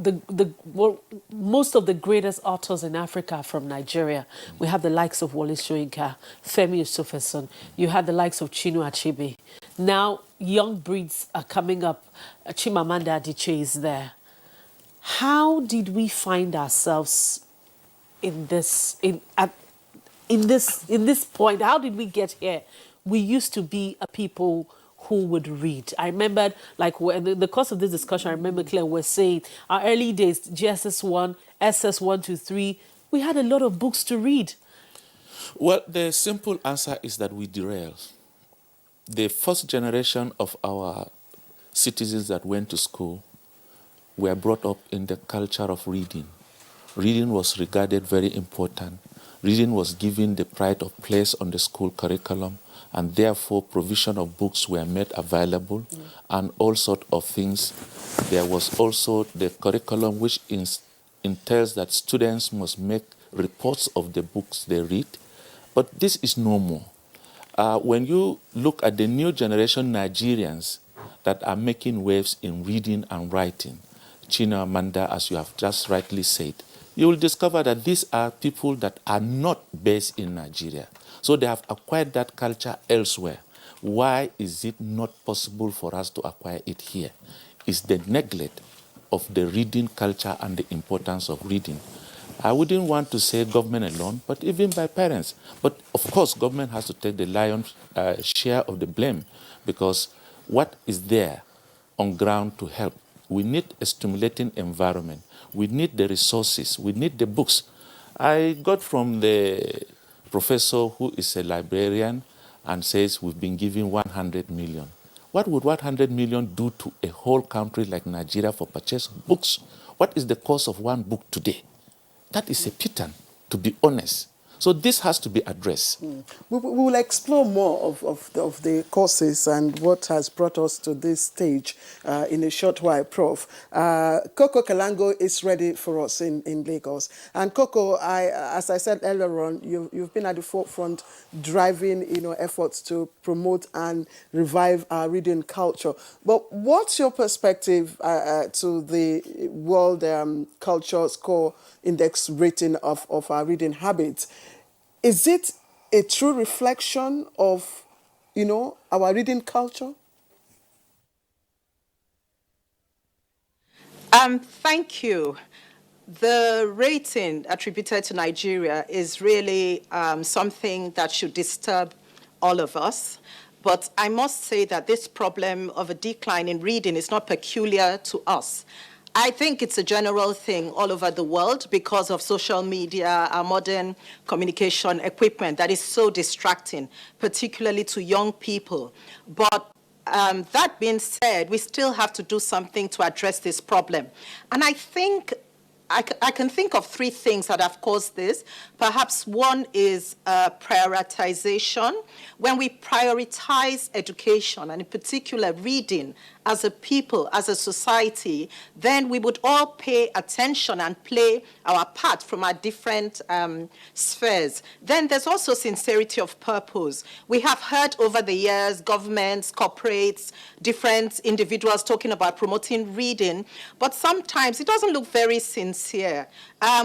most of the greatest authors in Africa are from Nigeria. We have the likes of Wole Soyinka, Femi Osofeson. You have the likes of Chinua Achebe. Now, young breeds are coming up. Chimamanda Adichie is there. How did we find ourselves in this point? How did we get here? We used to be a people who would read. I remember, like, in the course of this discussion, I remember Claire was saying our early days, GSS1, SS1 to 3, we had a lot of books to read. Well, the simple answer is that we derailed. The first generation of our citizens that went to school were brought up in the culture of reading. Reading was regarded very important. Reading was given the pride of place on the school curriculum, and therefore provision of books were made available and all sorts of things. There was also the curriculum which entails that students must make reports of the books they read, but this is no more. When you look at the new generation Nigerians that are making waves in reading and writing, Chimamanda, as you have just rightly said, you will discover that these are people that are not based in Nigeria. So they have acquired that culture elsewhere. Why is it not possible for us to acquire it here? It's the neglect of the reading culture and the importance of reading. I wouldn't want to say government alone, but even by parents. But of course, government has to take the lion's share of the blame, because what is there on ground to help? We need a stimulating environment. We need the resources. We need the books. I got from the professor who is a librarian and says we've been given 100 million. What would 100 million do to a whole country like Nigeria for purchase of books? What is the cost of one book today? That is a pittance, to be honest. So this has to be addressed. We will explore more of the courses and what has brought us to this stage in a short while, Prof. Coco Kalango is ready for us in Lagos. And Coco, as I said earlier on, you've been at the forefront driving efforts to promote and revive our reading culture. But what's your perspective to the World Culture Score Index rating of our reading habits? Is it a true reflection of, our reading culture? Thank you. The rating attributed to Nigeria is really something that should disturb all of us. But I must say that this problem of a decline in reading is not peculiar to us. I think it's a general thing all over the world because of social media, our modern communication equipment that is so distracting, particularly to young people. But that being said, we still have to do something to address this problem. And I think I can think of three things that have caused this. Perhaps one is prioritization. When we prioritize education, and in particular reading, as a people, as a society, then we would all pay attention and play our part from our different spheres. Then there's also sincerity of purpose. We have heard over the years governments, corporates, different individuals talking about promoting reading, but sometimes it doesn't look very sincere.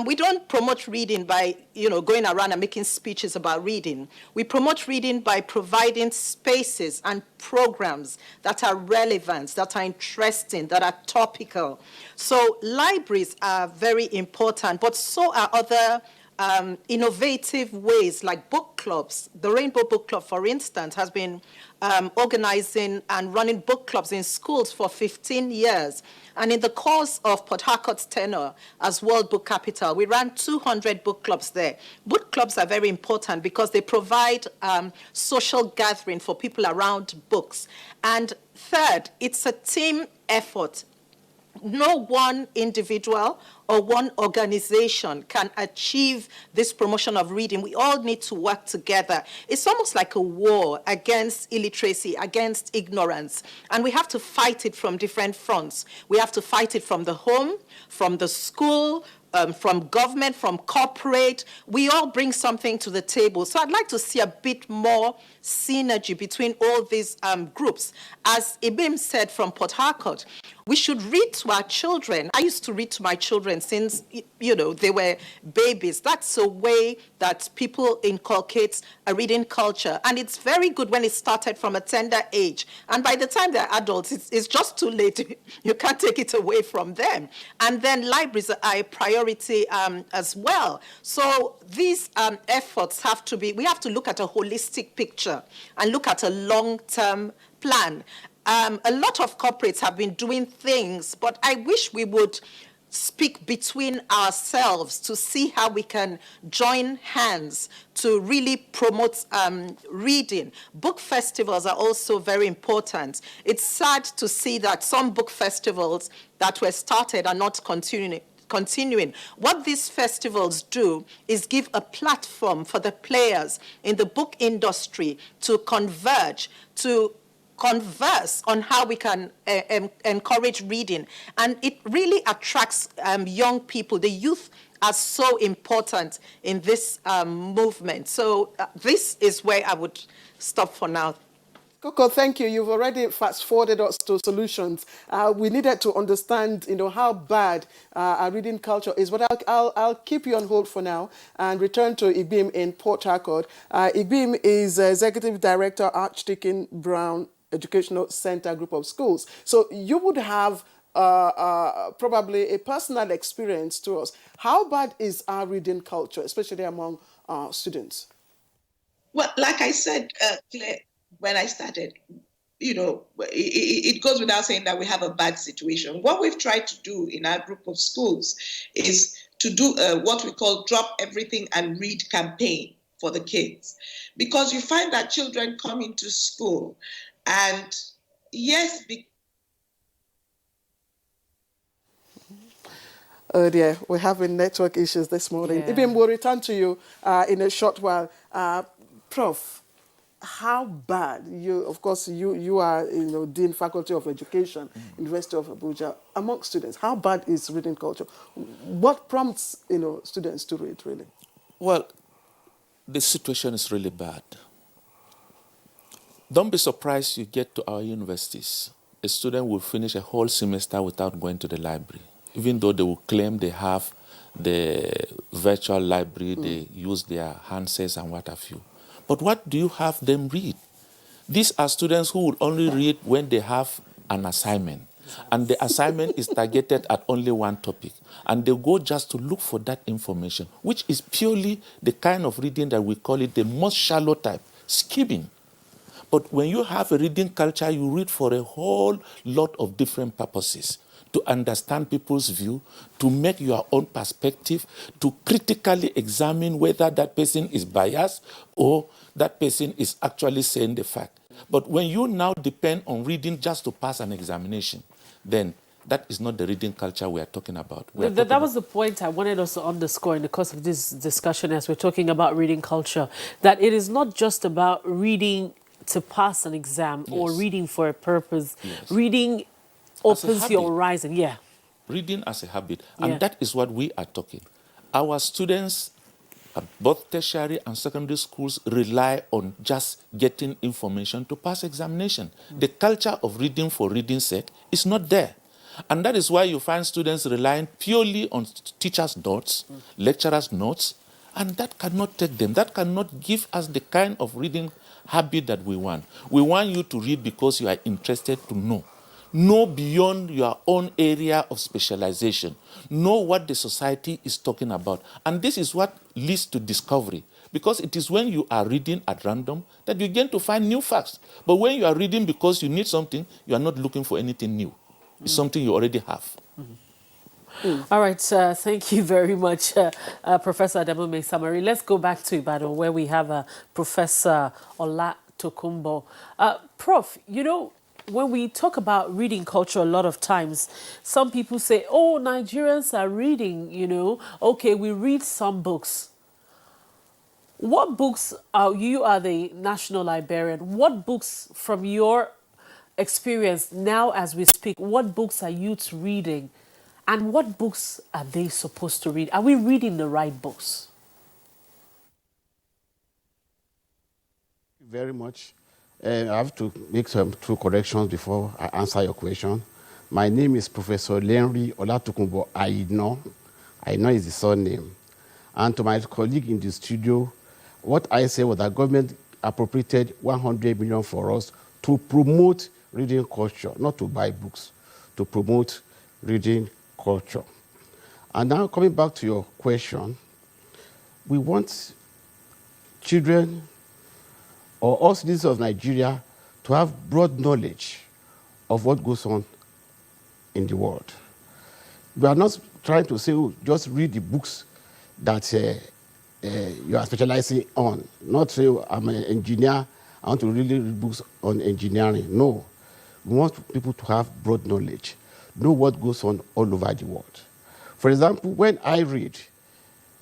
We don't promote reading by going around and making speeches about reading. We promote reading by providing spaces and programs that are relevant, that are interesting, that are topical. So libraries are very important, but so are other innovative ways like book clubs. The Rainbow Book Club, for instance, has been organizing and running book clubs in schools for 15 years. And in the course of Port Harcourt's tenure as World Book Capital, we ran 200 book clubs there. Book clubs are very important because they provide social gathering for people around books. And third, it's a team effort. No one individual or one organization can achieve this promotion of reading. We all need to work together. It's almost like a war against illiteracy, against ignorance. And we have to fight it from different fronts. We have to fight it from the home, from the school, from government, from corporate. We all bring something to the table. So I'd like to see a bit more synergy between all these groups. As Ibim said from Port Harcourt, we should read to our children. I used to read to my children since, they were babies. That's a way that people inculcate a reading culture. And it's very good when it started from a tender age. And by the time they're adults, it's just too late. You can't take it away from them. And then libraries are a priority as well. So these efforts have to be, we have to look at a holistic picture and look at a long-term plan. A lot of corporates have been doing things, but I wish we would speak between ourselves to see how we can join hands to really promote reading. Book festivals are also very important. It's sad to see that some book festivals that were started are not continuing. What these festivals do is give a platform for the players in the book industry to converge, to converse on how we can encourage reading. And it really attracts young people. The youth are so important in this movement. So this is where I would stop for now. Coco, thank you. You've already fast-forwarded us to solutions. We needed to understand, how bad our reading culture is. But I'll keep you on hold for now and return to Ibim in Port Harcourt. Ibim is Executive Director, Archdeacon Brown Educational Center Group of Schools. So you would have probably a personal experience to us. How bad is our reading culture, especially among students? Well, like I said, Claire, when I started, it goes without saying that we have a bad situation. What we've tried to do in our group of schools is to do what we call drop everything and read campaign for the kids. Because you find that children come into school and yes, Oh dear, we're having network issues this morning. Yeah. Ibim, we'll return to you in a short while. Prof, how bad, of course, you are Dean Faculty of Education, University of Abuja, among students, how bad is reading culture? What prompts students to read, really? Well, the situation is really bad. Don't be surprised you get to our universities. A student will finish a whole semester without going to the library, even though they will claim they have the virtual library, they use their handsets and what have you. But what do you have them read? These are students who will only read when they have an assignment. And the assignment is targeted at only one topic. And they go just to look for that information, which is purely the kind of reading that we call it the most shallow type, skimming. But when you have a reading culture, you read for a whole lot of different purposes. To understand people's view, to make your own perspective, to critically examine whether that person is biased or that person is actually saying the fact. But when you now depend on reading just to pass an examination, then that is not the reading culture we are talking about. That was the point I wanted us to underscore in the course of this discussion as we're talking about reading culture, that it is not just about reading to pass an exam or reading for a purpose. Yes. Reading opens your horizon. Yeah. Reading as a habit. And that is what we are talking. Our students at both tertiary and secondary schools rely on just getting information to pass examination. The culture of reading for reading's sake is not there. And that is why you find students relying purely on teachers' notes, lecturers' notes, and that cannot take them. That cannot give us the kind of reading habit that we want. We want you to read because you are interested to know. Know beyond your own area of specialization. Know what the society is talking about. And this is what leads to discovery. Because it is when you are reading at random that you begin to find new facts. But when you are reading because you need something, you are not looking for anything new. It's something you already have. All right, thank you very much, Professor Adamume Samari. Let's go back to Ibadan, where we have Professor Ola Tokumbo. Prof, when we talk about reading culture, a lot of times, some people say, oh, Nigerians are reading, okay, we read some books. What books you are the national librarian? What books from your experience now as we speak, what books are youth reading? And what books are they supposed to read? Are we reading the right books? Very much. I have to make some two corrections before I answer your question. My name is Professor Lenry Olatukumbo Aino. Aino is the surname. And to my colleague in the studio, what I said was that government appropriated 100 million for us to promote reading culture, not to buy books, to promote reading culture. And now coming back to your question, we want children or all citizens of Nigeria to have broad knowledge of what goes on in the world. We are not trying to say, oh, just read the books that you are specializing on. Not say, oh, I'm an engineer, I want to really read books on engineering. No. We want people to have broad knowledge, know what goes on all over the world. For example, when I read,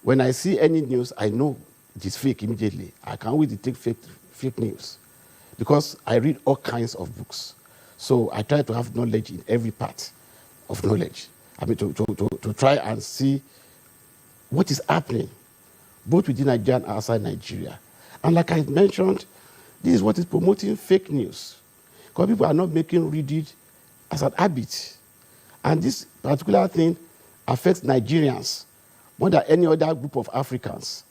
when I see any news, I know it is fake immediately. I can't wait to take fake news because I read all kinds of books. So I try to have knowledge in every part of knowledge. I mean, to try and see what is happening, both within Nigeria and outside Nigeria. And like I mentioned, this is what is promoting fake news. Because people are not making reading as an habit. And this particular thing affects Nigerians more than any other group of Africans.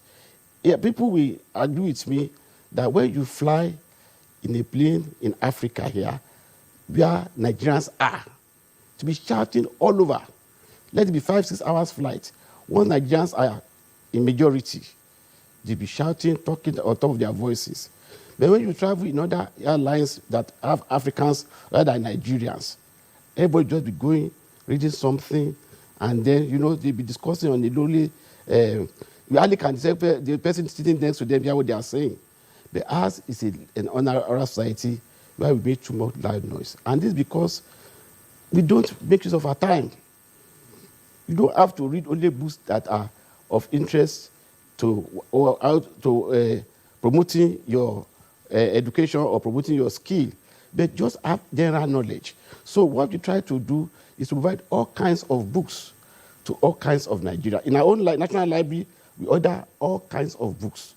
Yeah, people will agree with me that when you fly in a plane in Africa here, where Nigerians are, to be shouting all over, let it be 5-6 hours flight, once Nigerians are in majority, they'll be shouting, talking on top of their voices. But when you travel in other airlines that have Africans rather than Nigerians, everybody just be going, reading something, and then, they'll be discussing on the lonely, you hardly can say the person sitting next to them hear what they are saying. But ours is an honorary society where we make too much loud noise. And this is because we don't make use of our time. You don't have to read only books that are of interest to promoting your education or promoting your skill, but just have general knowledge. So what we try to do is to provide all kinds of books to all kinds of Nigeria. In our own national library, we order all kinds of books.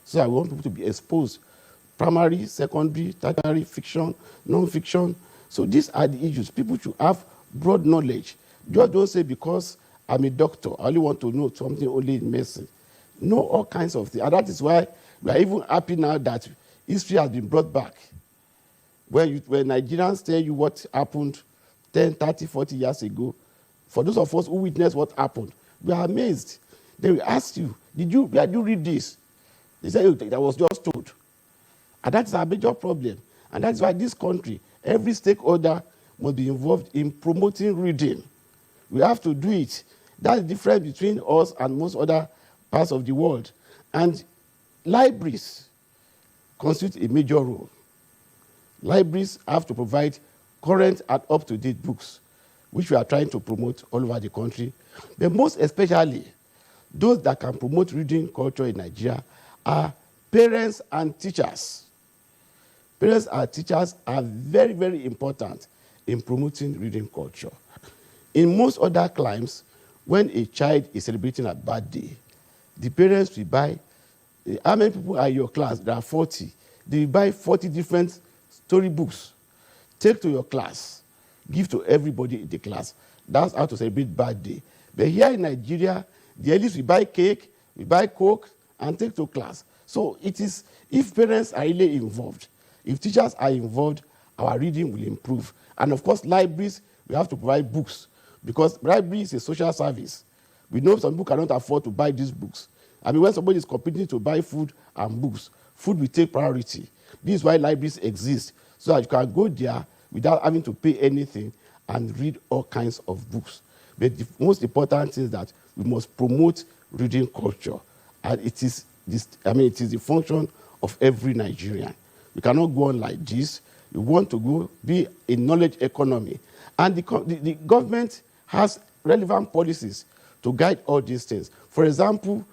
So I want people to be exposed. Primary, secondary, tertiary, fiction, non-fiction. So these are the issues. People should have broad knowledge. Just don't say because I'm a doctor, I only want to know something only in medicine. Know all kinds of things. And that is why we are even happy now that history has been brought back. When Nigerians tell you what happened 10, 30, 40 years ago, for those of us who witnessed what happened, we are amazed. They will ask you, where did you read this? They say, oh, that was just told. And that's our major problem. And that's why this country, every stakeholder must be involved in promoting reading. We have to do it. That's the difference between us and most other parts of the world. And libraries constitute a major role. Libraries have to provide current and up-to-date books, which we are trying to promote all over the country. But most especially, those that can promote reading culture in Nigeria are parents and teachers. Parents and teachers are very, very important in promoting reading culture. In most other climes, when a child is celebrating a birthday, the parents will buy, how many people are in your class? There are 40. They will buy 40 different storybooks. Take to your class. Give to everybody in the class. That's how to celebrate birthday. But here in Nigeria, the eldest will buy cake, we buy Coke, and take to class. So it is, if parents are really involved, if teachers are involved, our reading will improve. And of course, libraries, we have to provide books, because library is a social service. We know some people cannot afford to buy these books. I mean, when somebody is competing to buy food and books, food will take priority. This is why libraries exist, so that you can go there without having to pay anything and read all kinds of books. But the most important thing is that we must promote reading culture. And it is the function of every Nigerian. We cannot go on like this. We want to be a knowledge economy. And the government has relevant policies to guide all these things. For example,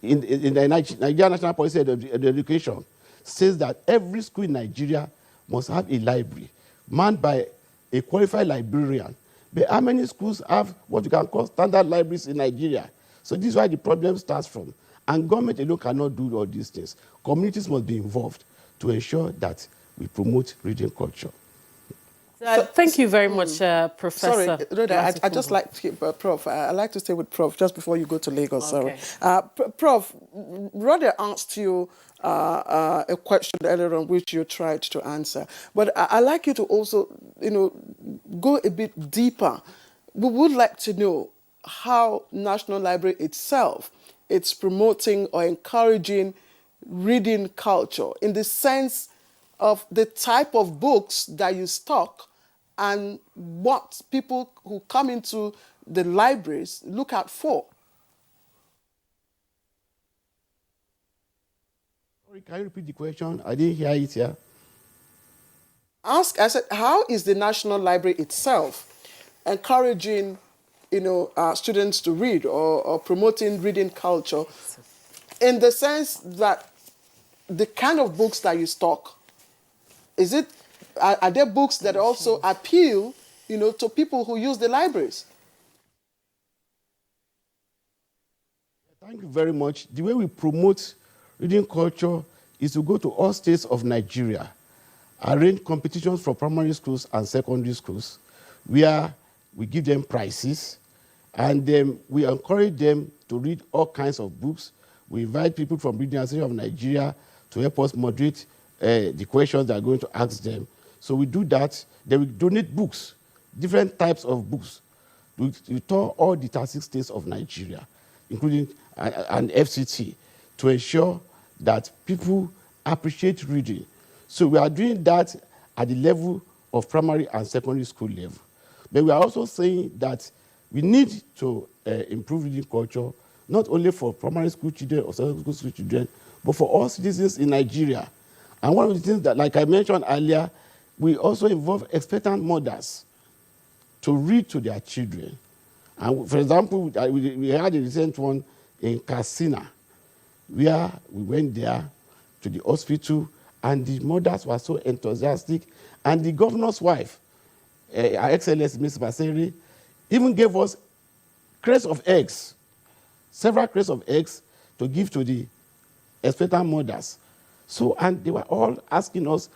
in the Nigerian National Policy of Education says that every school in Nigeria must have a library manned by a qualified librarian. But how many schools have what you can call standard libraries in Nigeria? So this is where the problem starts from. And government alone cannot do all these things. Communities must be involved to ensure that we promote reading culture. Thank you very much, Professor. Sorry, Rhoda, I just like to, Prof. I like to stay with Prof. just before you go to Lagos. Okay. Sorry, Prof. Rhoda asked you a question earlier on which you tried to answer, but I like you to also, go a bit deeper. We would like to know how National Library itself is promoting or encouraging reading culture in the sense of the type of books that you stock and what people who come into the libraries look out for. Sorry, can you repeat the question? I didn't hear it here. I said, how is the National Library itself encouraging, students to read or promoting reading culture in the sense that the kind of books that you stock, are there books that also appeal, to people who use the libraries? Thank you very much. The way we promote reading culture is to go to all states of Nigeria, arrange competitions for primary schools and secondary schools, where we give them prizes, and then we encourage them to read all kinds of books. We invite people from Digitalization of Nigeria to help us moderate the questions that are going to ask them. So we do that. Then we donate books, different types of books. We tour all the 36 states of Nigeria, including an FCT, to ensure that people appreciate reading. So we are doing that at the level of primary and secondary school level. But we are also saying that we need to improve reading culture, not only for primary school children or secondary school children, but for all citizens in Nigeria. And one of the things that, like I mentioned earlier, we also involve expectant mothers to read to their children. And for example, we had a recent one in Katsina, where we went there to the hospital, and the mothers were so enthusiastic. And the governor's wife, Her Excellency Ms. Baseri, even gave us crates of eggs, several crates of eggs to give to the expectant mothers. So, and they were all asking us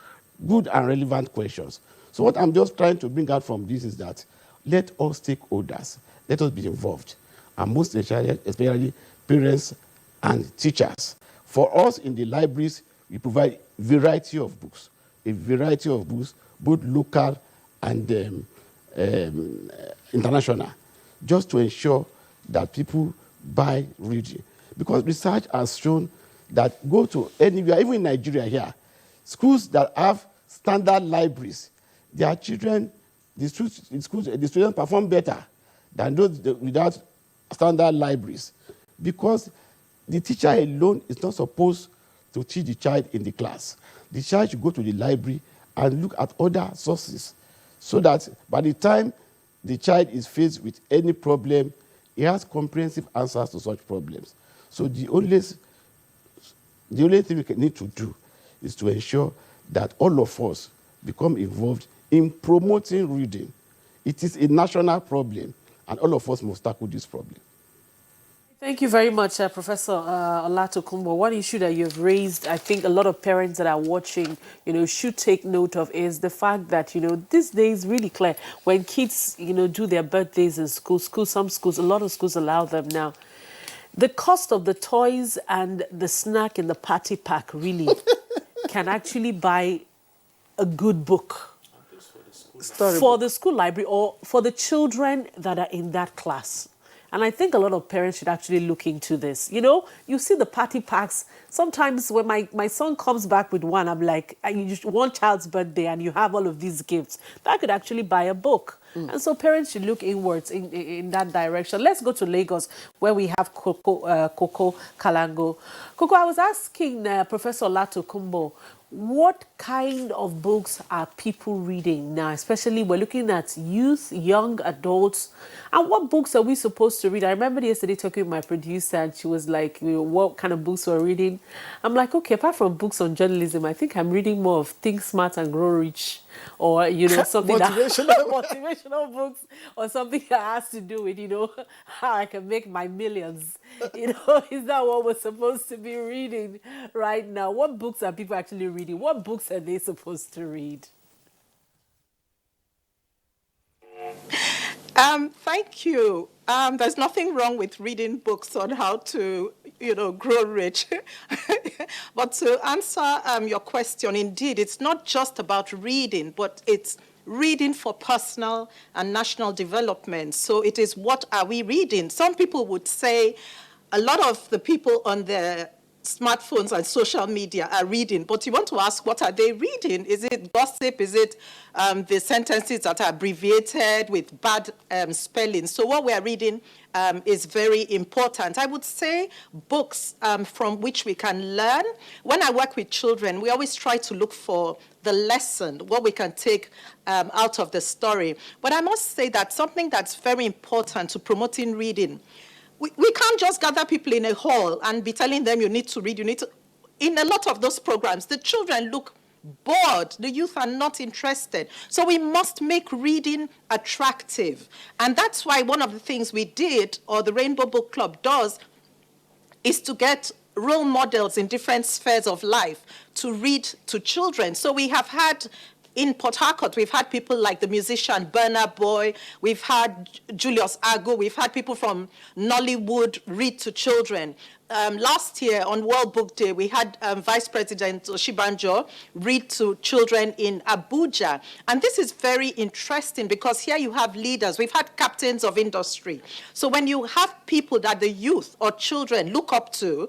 good and relevant questions. So what I'm just trying to bring out from this is that let all stakeholders, let us be involved, and most especially parents and teachers. For us in the libraries, we provide a variety of books, both local and international, just to ensure that people buy reading. Because research has shown that go to anywhere, even in Nigeria here, schools that have standard libraries, their children, the students perform better than those without standard libraries, because the teacher alone is not supposed to teach the child in the class. The child should go to the library and look at other sources, so that by the time the child is faced with any problem, he has comprehensive answers to such problems. So the only thing we need to do is to ensure that all of us become involved in promoting reading. It is a national problem, and all of us must tackle this problem. Thank you very much, Professor Olatokunbo. One issue that you've raised, I think a lot of parents that are watching, should take note of, is the fact that, these days really clear when kids, do their birthdays in school, some schools, a lot of schools allow them now. The cost of the toys and the snack in the party pack really can actually buy a good book for the school library or for the children that are in that class. And I think a lot of parents should actually look into this. You see the party packs. Sometimes when my son comes back with one, I'm like, one child's birthday and you have all of these gifts. That could actually buy a book. And so parents should look inwards in that direction. Let's go to Lagos, where we have Coco Kalango. Coco, I was asking Professor Olatokunbo, What kind of books are people reading now? Especially we're looking at youth, young adults. And what books are we supposed to read? I remember yesterday talking with my producer and she was like, what kind of books we're reading? I'm like, okay, apart from books on journalism, I think I'm reading more of Think Smart and Grow Rich, or, something motivational books, or something that has to do with, how I can make my millions. Is that what we're supposed to be reading right now? What books are people actually reading? What books are they supposed to read? Thank you. There's nothing wrong with reading books on how to, grow rich. But to answer your question, indeed, it's not just about reading, but it's reading for personal and national development. So it is, what are we reading? Some people would say a lot of the people on their smartphones and social media are reading, but you want to ask, what are they reading? Is it gossip? Is it the sentences that are abbreviated with bad spelling? So what we are reading is very important. I would say books from which we can learn. When I work with children, we always try to look for the lesson, what we can take out of the story. But I must say that something that's very important to promoting reading, we can't just gather people in a hall and be telling them you need to read, you need to. In a lot of those programs, the children look bored. The youth are not interested. So we must make reading attractive. And that's why one of the things we did, or the Rainbow Book Club does, is to get role models in different spheres of life to read to children. So we have had, in Port Harcourt, we've had people like the musician Burna Boy, we've had Julius Agu, we've had people from Nollywood read to children. Last year on World Book Day, we had Vice President Oshibanjo read to children in Abuja. And this is very interesting because here you have leaders. We've had captains of industry. So when you have people that the youth or children look up to,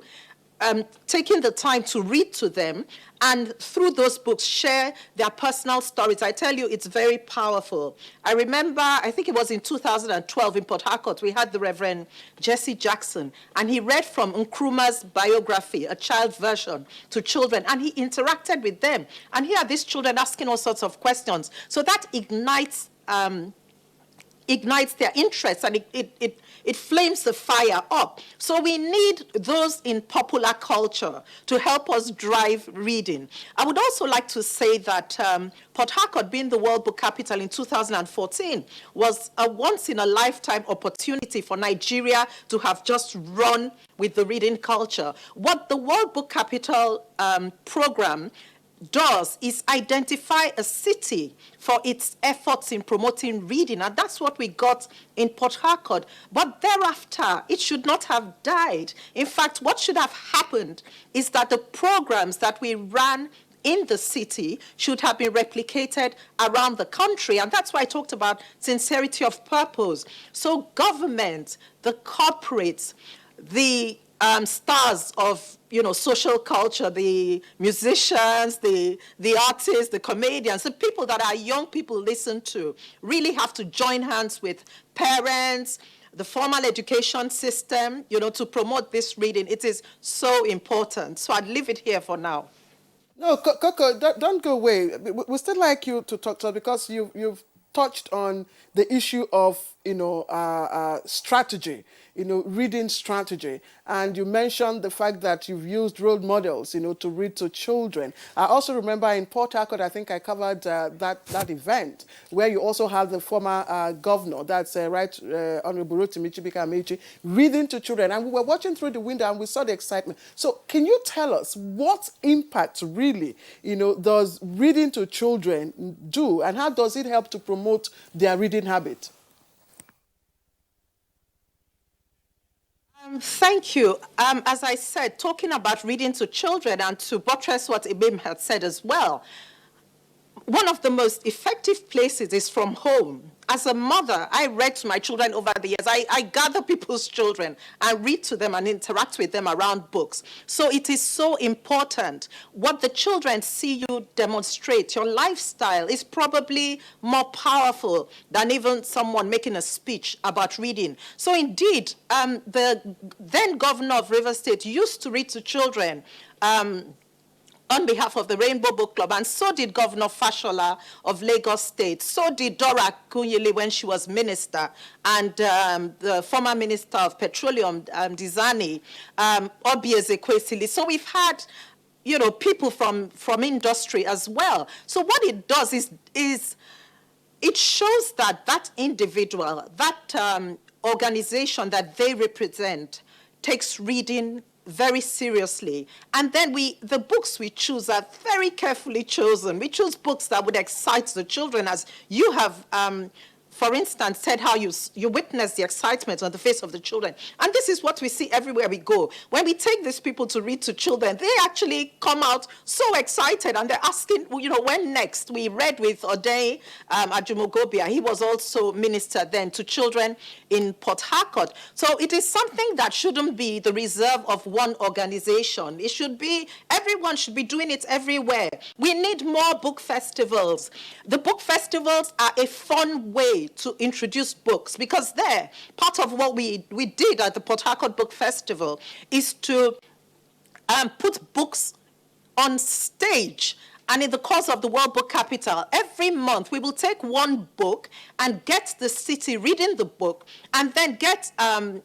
taking the time to read to them, and through those books share their personal stories. I tell you, it's very powerful. I remember, I think it was in 2012 in Port Harcourt, we had the Reverend Jesse Jackson, and he read from Nkrumah's biography, a child version, to children, and he interacted with them. And here are these children asking all sorts of questions. So that ignites their interest, and it flames the fire up. So we need those in popular culture to help us drive reading. I would also like to say that Port Harcourt, being the World Book Capital in 2014, was a once-in-a-lifetime opportunity for Nigeria to have just run with the reading culture. What the World Book Capital program does is identify a city for its efforts in promoting reading, and that's what we got in Port Harcourt. But thereafter, it should not have died. In fact, what should have happened is that the programs that we ran in the city should have been replicated around the country, and that's why I talked about sincerity of purpose. So government, the corporates, the stars of social culture, the musicians, the artists, the comedians, the people that our young people listen to, really have to join hands with parents, the formal education system, to promote this reading. It is so important. So I'd leave it here for now. No, Coco, don't go away. We still like you to talk to us because you've touched on the issue of strategy, reading strategy, and you mentioned the fact that you've used role models, to read to children. I also remember in Port Harcourt, I think I covered that event where you also have the former governor, that's Honorable Rotimi Chibuike-Amaechi, reading to children, and we were watching through the window and we saw the excitement. So can you tell us what impact really, does reading to children do, and how does it help to promote their reading habit? Thank you. As I said, talking about reading to children, and to buttress what Ibim had said as well, one of the most effective places is from home. As a mother, I read to my children over the years. I gather people's children and read to them and interact with them around books. So it is so important. What the children see you demonstrate, your lifestyle, is probably more powerful than even someone making a speech about reading. So indeed, the then governor of Rivers State used to read to children on behalf of the Rainbow Book Club, and so did Governor Fashola of Lagos State, so did Dora Kunyili when she was minister, and the former minister of petroleum, Dizani, Obi Ezekwesili. So we've had, you know, people from industry as well. So what it does is it shows that that individual, that organization that they represent takes reading very seriously. And then the books we choose are very carefully chosen. We choose books that would excite the children, as you have, for instance, said how you witness the excitement on the face of the children. And this is what we see everywhere we go. When we take these people to read to children, they actually come out so excited, and they're asking, you know, when next? We read with Odei Ajumogobia. He was also minister then to children in Port Harcourt. So it is something that shouldn't be the reserve of one organization. It should be, everyone should be doing it everywhere. We need more book festivals. The book festivals are a fun way to introduce books, because part of what we did at the Port Harcourt Book Festival is to put books on stage. And in the course of the World Book Capital, every month we will take one book and get the city reading the book, and then get a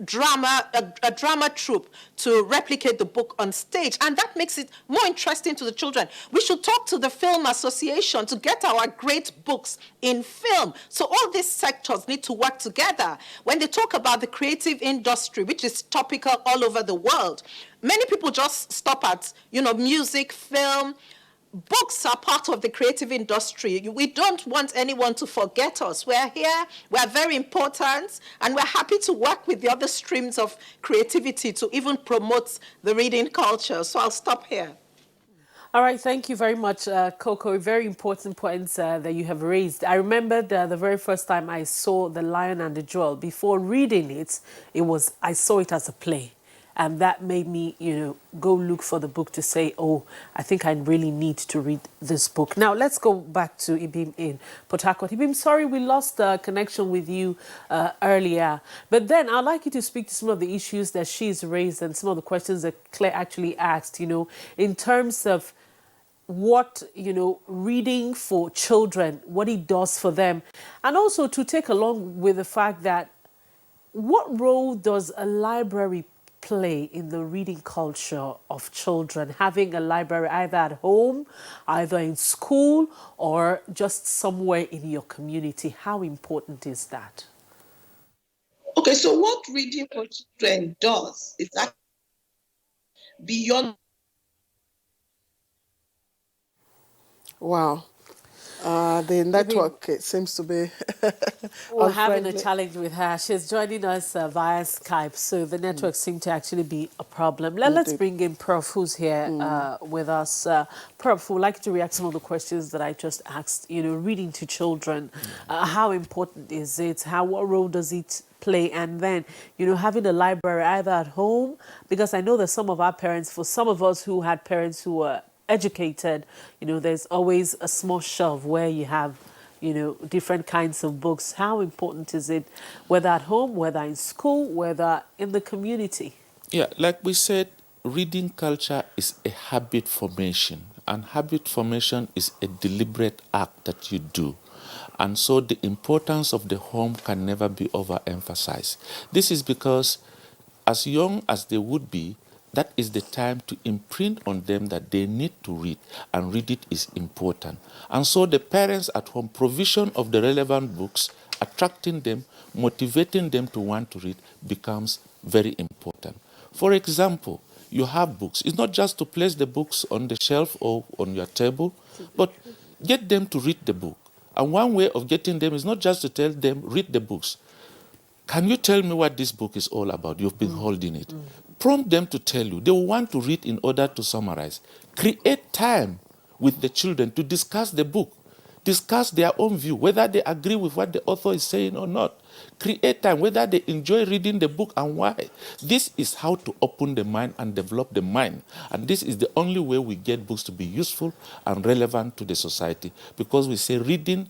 drama troupe to replicate the book on stage, and that makes it more interesting to the children. We should talk to the Film Association to get our great books in film. So all these sectors need to work together. When they talk about the creative industry, which is topical all over the world, many people just stop at, you know, music, film. Books are part of the creative industry. We don't want anyone to forget us. We're here, we're very important, and we're happy to work with the other streams of creativity to even promote the reading culture. So I'll stop here. All right, thank you very much, Coco. Very important points that you have raised. I remember the very first time I saw The Lion and the Jewel. Before reading it, I saw it as a play. And that made me, you know, go look for the book to say, oh, I think I really need to read this book. Now, let's go back to Ibim in Port Harcourt. Ibim, sorry we lost connection with you earlier. But then I'd like you to speak to some of the issues that she's raised and some of the questions that Claire actually asked, you know, in terms of what, you know, reading for children, what it does for them. And also to take along with the fact that what role does a library play in the reading culture of children, having a library either at home, either in school, or just somewhere in your community? How important is that? Okay, so what reading for children does is actually beyond. Wow. The network, it seems to be We're having a challenge with her. She's joining us via Skype, so the network seemed to actually be a problem. Let's bring in Prof, who's here with us. Prof, would like to react to some of the questions that I just asked. You know, reading to children, how important is it? What role does it play? And then, you know, having a library either at home, because I know that some of our parents, for some of us who had parents who were educated, you know, there's always a small shelf where you have, you know, different kinds of books. How important is it, whether at home, whether in school, whether in the community? Yeah, like we said, reading culture is a habit formation, and habit formation is a deliberate act that you do. And so the importance of the home can never be overemphasized. This is because as young as they would be, that is the time to imprint on them that they need to read, and read it is important. And so the parents at home, provision of the relevant books, attracting them, motivating them to want to read becomes very important. For example, you have books. It's not just to place the books on the shelf or on your table, but get them to read the book. And one way of getting them is not just to tell them, read the books. Can you tell me what this book is all about? You've been holding it. Prompt them to tell you. They will want to read in order to summarize. Create time with the children to discuss the book, discuss their own view, whether they agree with what the author is saying or not. Create time, whether they enjoy reading the book and why. This is how to open the mind and develop the mind. And this is the only way we get books to be useful and relevant to the society, because we say reading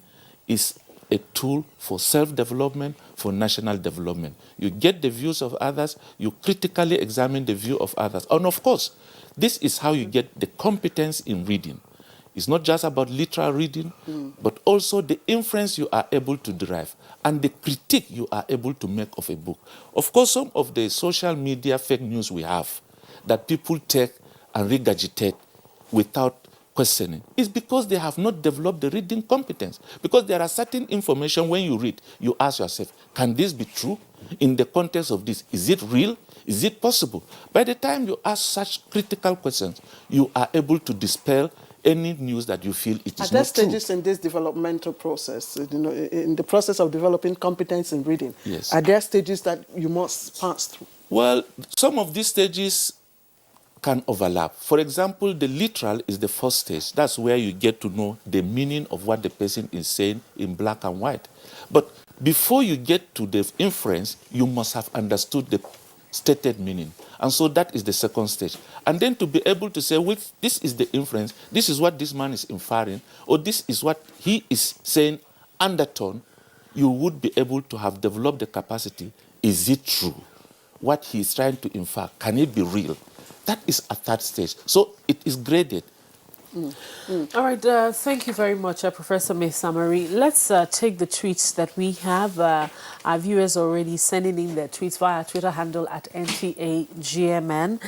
is a tool for self-development, for national development. You get the views of others, you critically examine the view of others. And of course, This is how you get the competence in reading. It's not just about literal reading, but also the inference you are able to derive and the critique you are able to make of a book. Of course, some of the social media fake news we have that people take and regurgitate without questioning is because they have not developed the reading competence. Because there are certain information when you read, you ask yourself, can this be true? In the context of this, is it real? Is it possible? By the time you ask such critical questions, you are able to dispel any news that you feel it is Are there not true. stages in this developmental process, in the process of developing competence in reading? Yes. Are there stages that you must pass through? Well, some of these stages can overlap. For example, the literal is the first stage. That's where you get to know the meaning of what the person is saying in black and white. But before you get to the inference, you must have understood the stated meaning. And so that is the second stage. And then to be able to say, well, this is the inference, this is what this man is inferring, or this is what he is saying undertone, you would be able to have developed the capacity. Is it true? What he is trying to infer, can it be real? That is a third stage. So it is graded. All right, thank you very much, Professor Mesamari. Let's take the tweets that we have. Our viewers already sending in their tweets via Twitter handle at NTAGMN.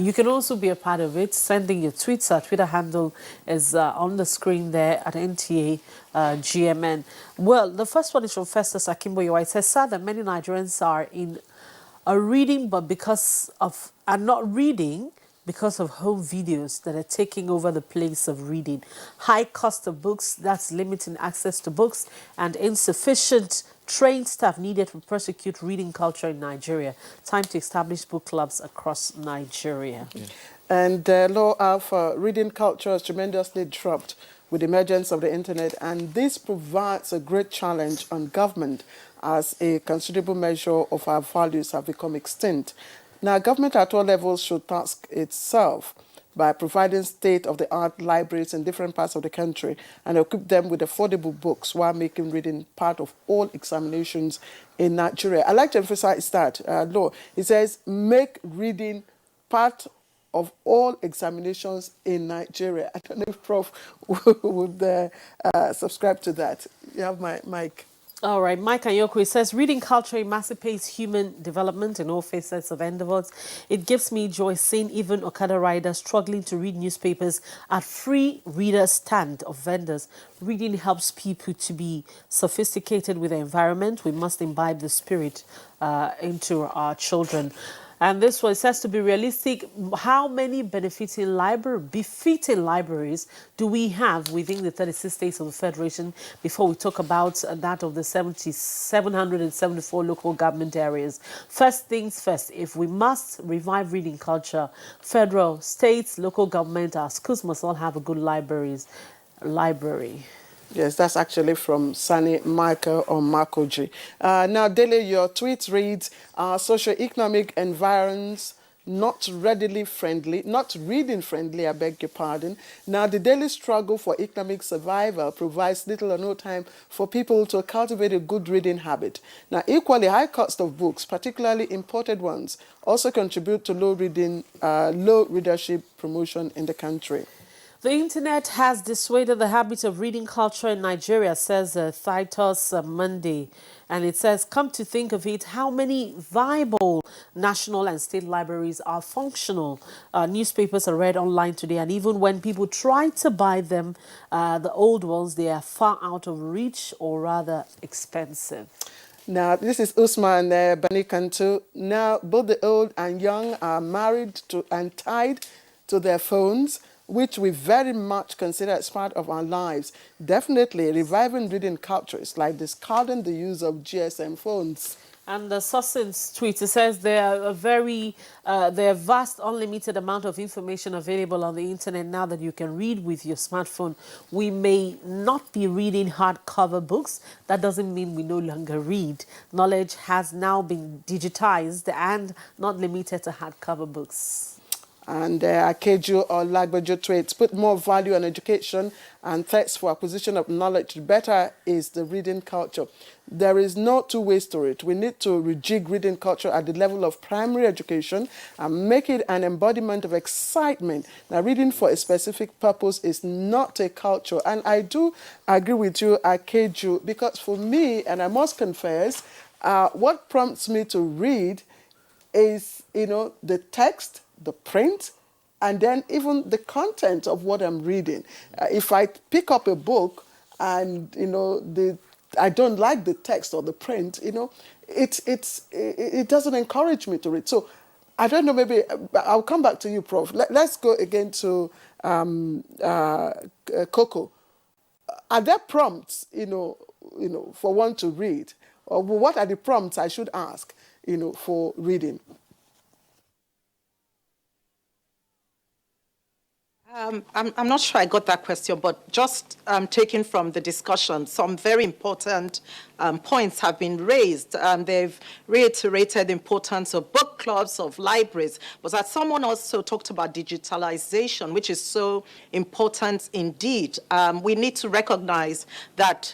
You can also be a part of it, sending your tweets. Our Twitter handle is on the screen there at NTAGMN. Well, the first one is from Festus Akimboyo. It says, "Sir, that many Nigerians are reading, but are not reading because of home videos that are taking over the place of reading. High cost of books, that's limiting access to books, and insufficient trained staff needed to prosecute reading culture in Nigeria. Time to establish book clubs across Nigeria." Yeah. And law of reading culture has tremendously dropped with the emergence of the internet, and this provides a great challenge on government as a considerable measure of our values have become extinct. Now, government at all levels should task itself by providing state-of-the-art libraries in different parts of the country and equip them with affordable books while making reading part of all examinations in Nigeria. I'd like to emphasize that, Law. It says, make reading part of all examinations in Nigeria. I don't know if Prof would subscribe to that. You have my mic. All right, Mike Anyoko says, "Reading culture emancipates human development in all facets of endeavors. It gives me joy seeing even Okada riders struggling to read newspapers at free reader stand of vendors. Reading helps people to be sophisticated with the environment. We must imbibe the spirit into our children." And this one says, to be realistic, how many befitting libraries do we have within the 36 states of the Federation before we talk about that of the 774 local government areas? First things first, if we must revive reading culture, federal, states, local government, our schools must all have a good library. Yes, that's actually from Sani Michael or Marco G. Now, Dele, your tweet reads, "Socioeconomic environs not reading friendly, I beg your pardon. Now, the daily struggle for economic survival provides little or no time for people to cultivate a good reading habit. Now, equally high cost of books, particularly imported ones, also contribute to low readership promotion in the country." The internet has dissuaded the habit of reading culture in Nigeria, says Titus Monday. And it says, "Come to think of it, how many viable national and state libraries are functional? Newspapers are read online today, and even when people try to buy them, the old ones, they are far out of reach or rather expensive." Now, this is Usman Banikantu. Now, both the old and young are married to and tied to their phones, which we very much consider as part of our lives. Definitely reviving reading culture is like discarding the use of GSM phones. And the Sussins tweet, it says there are vast, unlimited amount of information available on the internet now that you can read with your smartphone. We may not be reading hardcover books. That doesn't mean we no longer read. Knowledge has now been digitized and not limited to hardcover books. And Akeju or Lagbajo tweets, put more value on education and threats for acquisition of knowledge. Better is the reading culture. There is no two ways to it. We need to rejig reading culture at the level of primary education and make it an embodiment of excitement. Now, reading for a specific purpose is not a culture. And I do agree with you, Akeju, because for me, and I must confess, what prompts me to read is, the text, the print, and then even the content of what I'm reading. If I pick up a book and, I don't like the text or the print, it doesn't encourage me to read. So I don't know, maybe I'll come back to you, Prof. Let's go again to Coco. Are there prompts, for one to read? Or what are the prompts I should ask, for reading? I'm not sure I got that question, but just taking from the discussion, some very important points have been raised. They've reiterated the importance of book clubs, of libraries, but as someone also talked about digitalization, which is so important indeed. We need to recognize that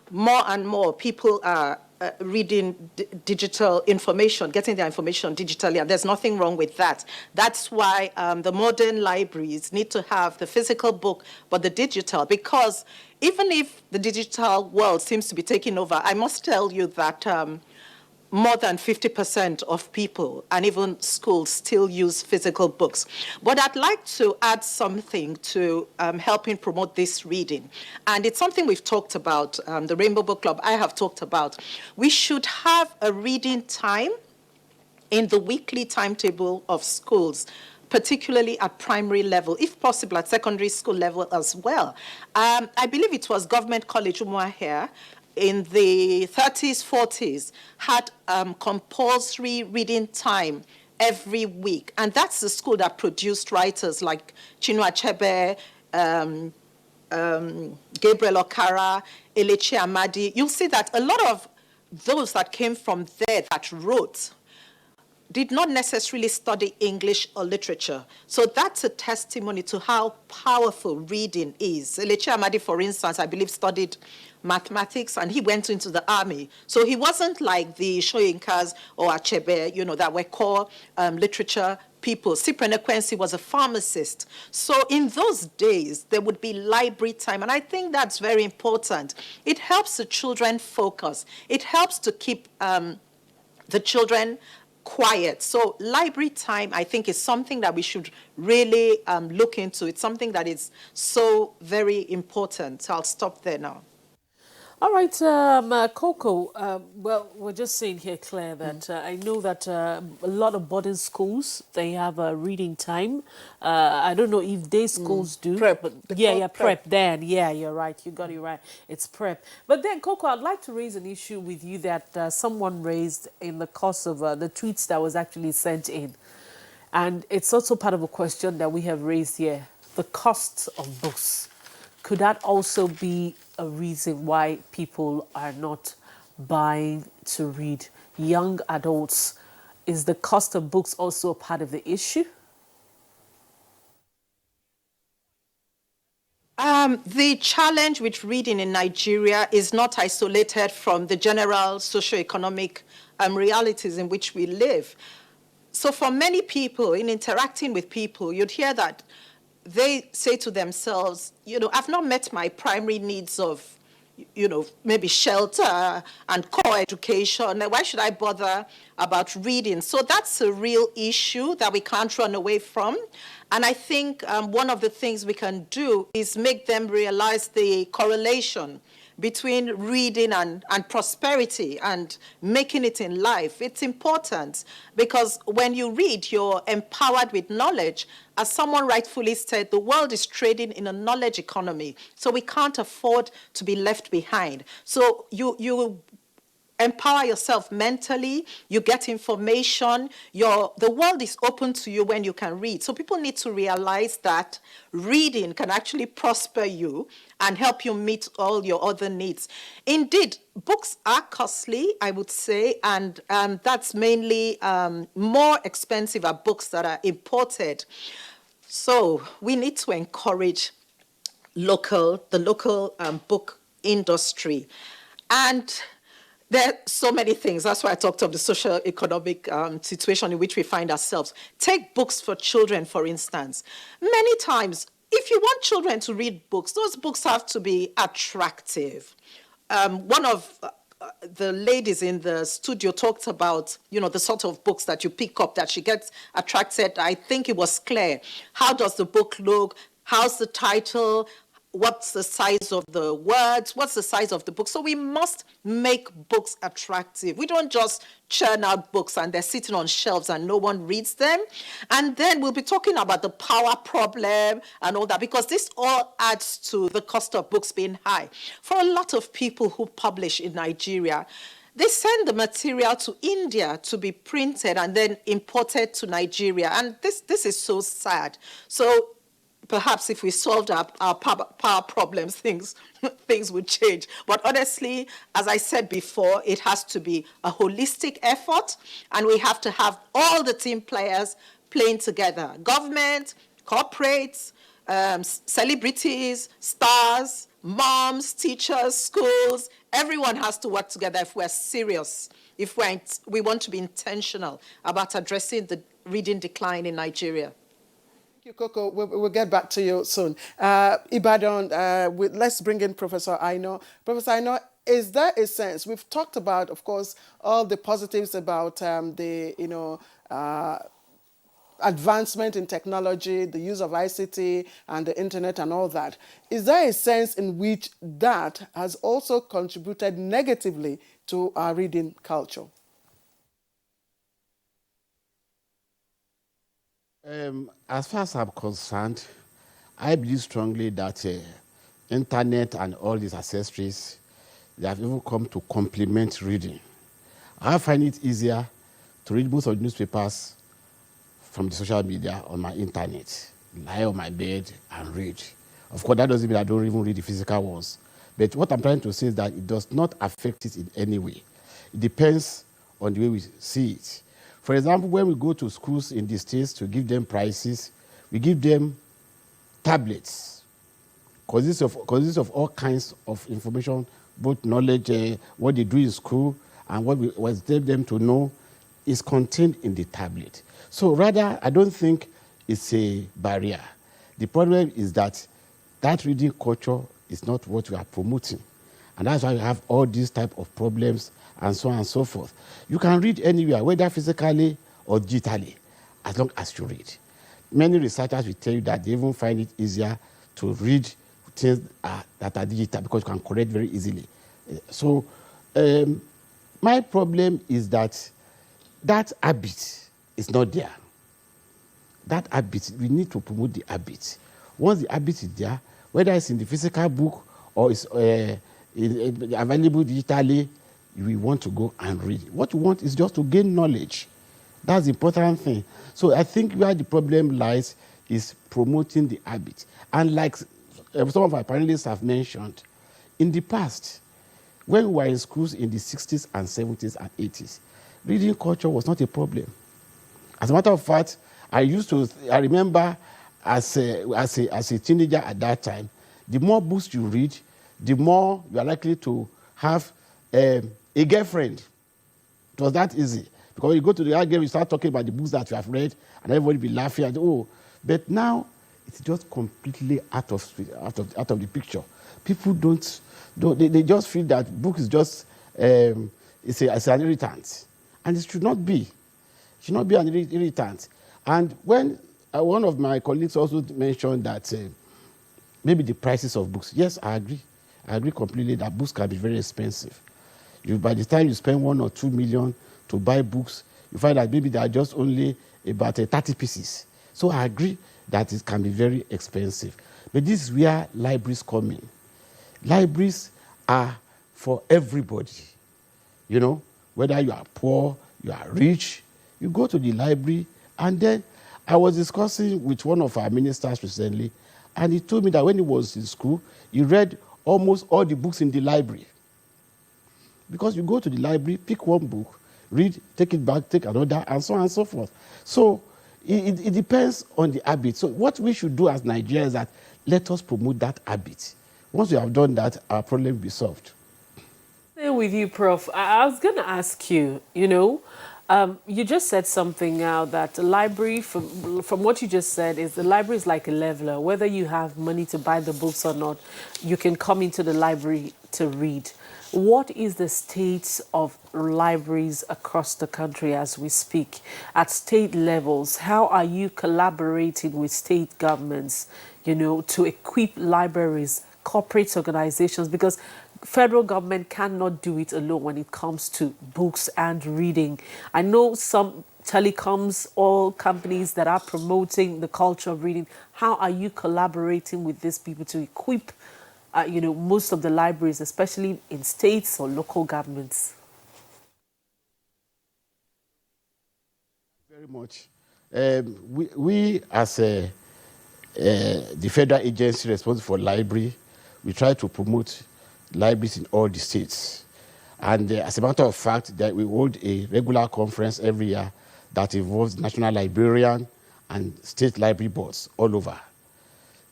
more and more people are reading digital information, getting their information digitally, and there's nothing wrong with that. That's why the modern libraries need to have the physical book, but the digital, because even if the digital world seems to be taking over, I must tell you that more than 50% of people and even schools still use physical books. But I'd like to add something to helping promote this reading. And it's something we've talked about, the Rainbow Book Club I have talked about. We should have a reading time in the weekly timetable of schools, particularly at primary level, if possible at secondary school level as well. I believe it was Government College Umuahia in the 30s, 40s, had compulsory reading time every week. And that's the school that produced writers like Chinua Achebe, Gabriel Okara, Elechi Amadi. You'll see that a lot of those that came from there that wrote did not necessarily study English or literature. So that's a testimony to how powerful reading is. Elechi Amadi, for instance, I believe studied mathematics and he went into the army. So he wasn't like the Shoyinkas or Achebe, that were core literature people. Cyprian Ekwensi was a pharmacist. So in those days, there would be library time. And I think that's very important. It helps the children focus. It helps to keep the children quiet. So library time, I think, is something that we should really look into. It's something that is so very important. So I'll stop there now. All right, Coco, well, we're just saying here, Claire, that I know that a lot of boarding schools, they have a reading time. I don't know if day schools do. Prep. But prep then. Yeah, you're right. You got it right. It's prep. But then, Coco, I'd like to raise an issue with you that someone raised in the course of the tweets that was actually sent in. And it's also part of a question that we have raised here. The costs of books. Could that also be a reason why people are not buying to read? Young adults, is the cost of books also a part of the issue? The challenge with reading in Nigeria is not isolated from the general socioeconomic realities in which we live. So for many people, in interacting with people, you'd hear that they say to themselves, I've not met my primary needs of, maybe shelter and core education. Why should I bother about reading? So that's a real issue that we can't run away from. And I think one of the things we can do is make them realize the correlation between reading and prosperity and making it in life. It's important because when you read, you're empowered with knowledge. As someone rightfully said, the world is trading in a knowledge economy, so we can't afford to be left behind. So you empower yourself mentally, you get information, the world is open to you when you can read. So people need to realize that reading can actually prosper you and help you meet all your other needs. Indeed, books are costly, I would say, and that's mainly more expensive are books that are imported. So we need to encourage the local book industry. And there are so many things. That's why I talked of the social economic situation in which we find ourselves. Take books for children, for instance. Many times, if you want children to read books, those books have to be attractive. One of the ladies in the studio talked about, the sort of books that you pick up that she gets attracted. I think it was Claire. How does the book look? How's the title? What's the size of the words? What's the size of the book? So we must make books attractive. We don't just churn out books and they're sitting on shelves and no one reads them. And then we'll be talking about the power problem and all that, because this all adds to the cost of books being high. For a lot of people who publish in Nigeria, they send the material to India to be printed and then imported to Nigeria. And this is so sad. So perhaps if we solved our power problems, things would change. But honestly, as I said before, it has to be a holistic effort, and we have to have all the team players playing together. Government, corporates, celebrities, stars, moms, teachers, schools, everyone has to work together if we're serious, if we want to be intentional about addressing the reading decline in Nigeria. Thank you, Coco. We'll get back to you soon. Ibadan, let's bring in Professor Aino. Professor Aino, is there a sense, we've talked about, of course, all the positives about the advancement in technology, the use of ICT and the internet and all that. Is there a sense in which that has also contributed negatively to our reading culture? As far as I'm concerned, I believe strongly that internet and all these accessories, they have even come to complement reading. I find it easier to read most of the newspapers from the social media on my internet, lie on my bed and read. Of course, that doesn't mean I don't even read the physical ones. But what I'm trying to say is that it does not affect it in any way. It depends on the way we see it. For example, when we go to schools in the States to give them prices, we give them tablets, consists of all kinds of information, both knowledge, what they do in school, and what we tell them to know is contained in the tablet. So rather, I don't think it's a barrier. The problem is that reading culture is not what we are promoting. And that's why we have all these type of problems and so on and so forth. You can read anywhere, whether physically or digitally, as long as you read. Many researchers will tell you that they even find it easier to read things that are digital because you can correct very easily. So my problem is that habit is not there. That habit, we need to promote the habit. Once the habit is there, whether it's in the physical book or it's available digitally, we want to go and read. What we want is just to gain knowledge. That's the important thing. So I think where the problem lies is promoting the habit. And like some of our panelists have mentioned, in the past, when we were in schools in the 60s and 70s and 80s, reading culture was not a problem. As a matter of fact, I remember as a teenager at that time, the more books you read, the more you are likely to have a girlfriend. It was that easy. Because you go to the art game, you start talking about the books that you have read, and everybody will be laughing at, oh. But now, it's just completely out of the picture. People they just feel that book is just, it's an irritant. And it should not be. It should not be an irritant. And when one of my colleagues also mentioned that maybe the prices of books, yes, I agree. I agree completely that books can be very expensive. By the time you spend 1 or 2 million to buy books, you find that maybe they are just only about 30 pieces. So I agree that it can be very expensive. But this is where libraries come in. Libraries are for everybody. You know, whether you are poor, you are rich, you go to the library. And then I was discussing with one of our ministers recently, and he told me that when he was in school, he read almost all the books in the library. Because you go to the library, pick one book, read, take it back, take another, and so on and so forth. So it depends on the habit. So what we should do as Nigerians is that let us promote that habit. Once we have done that, our problem will be solved. Stay with you, Prof. I was going to ask you, you just said something now that the library, from what you just said, is the library is like a leveler. Whether you have money to buy the books or not, you can come into the library to read. What is the state of libraries across the country as we speak? At state levels, how are you collaborating with state governments, to equip libraries, corporate organizations? Because federal government cannot do it alone when it comes to books and reading. I know some telecoms, all companies that are promoting the culture of reading. How are you collaborating with these people to equip most of the libraries, especially in states or local governments? Very much. We as the federal agency responsible for library, we try to promote libraries in all the states. And as a matter of fact, that we hold a regular conference every year that involves national librarian and state library boards all over.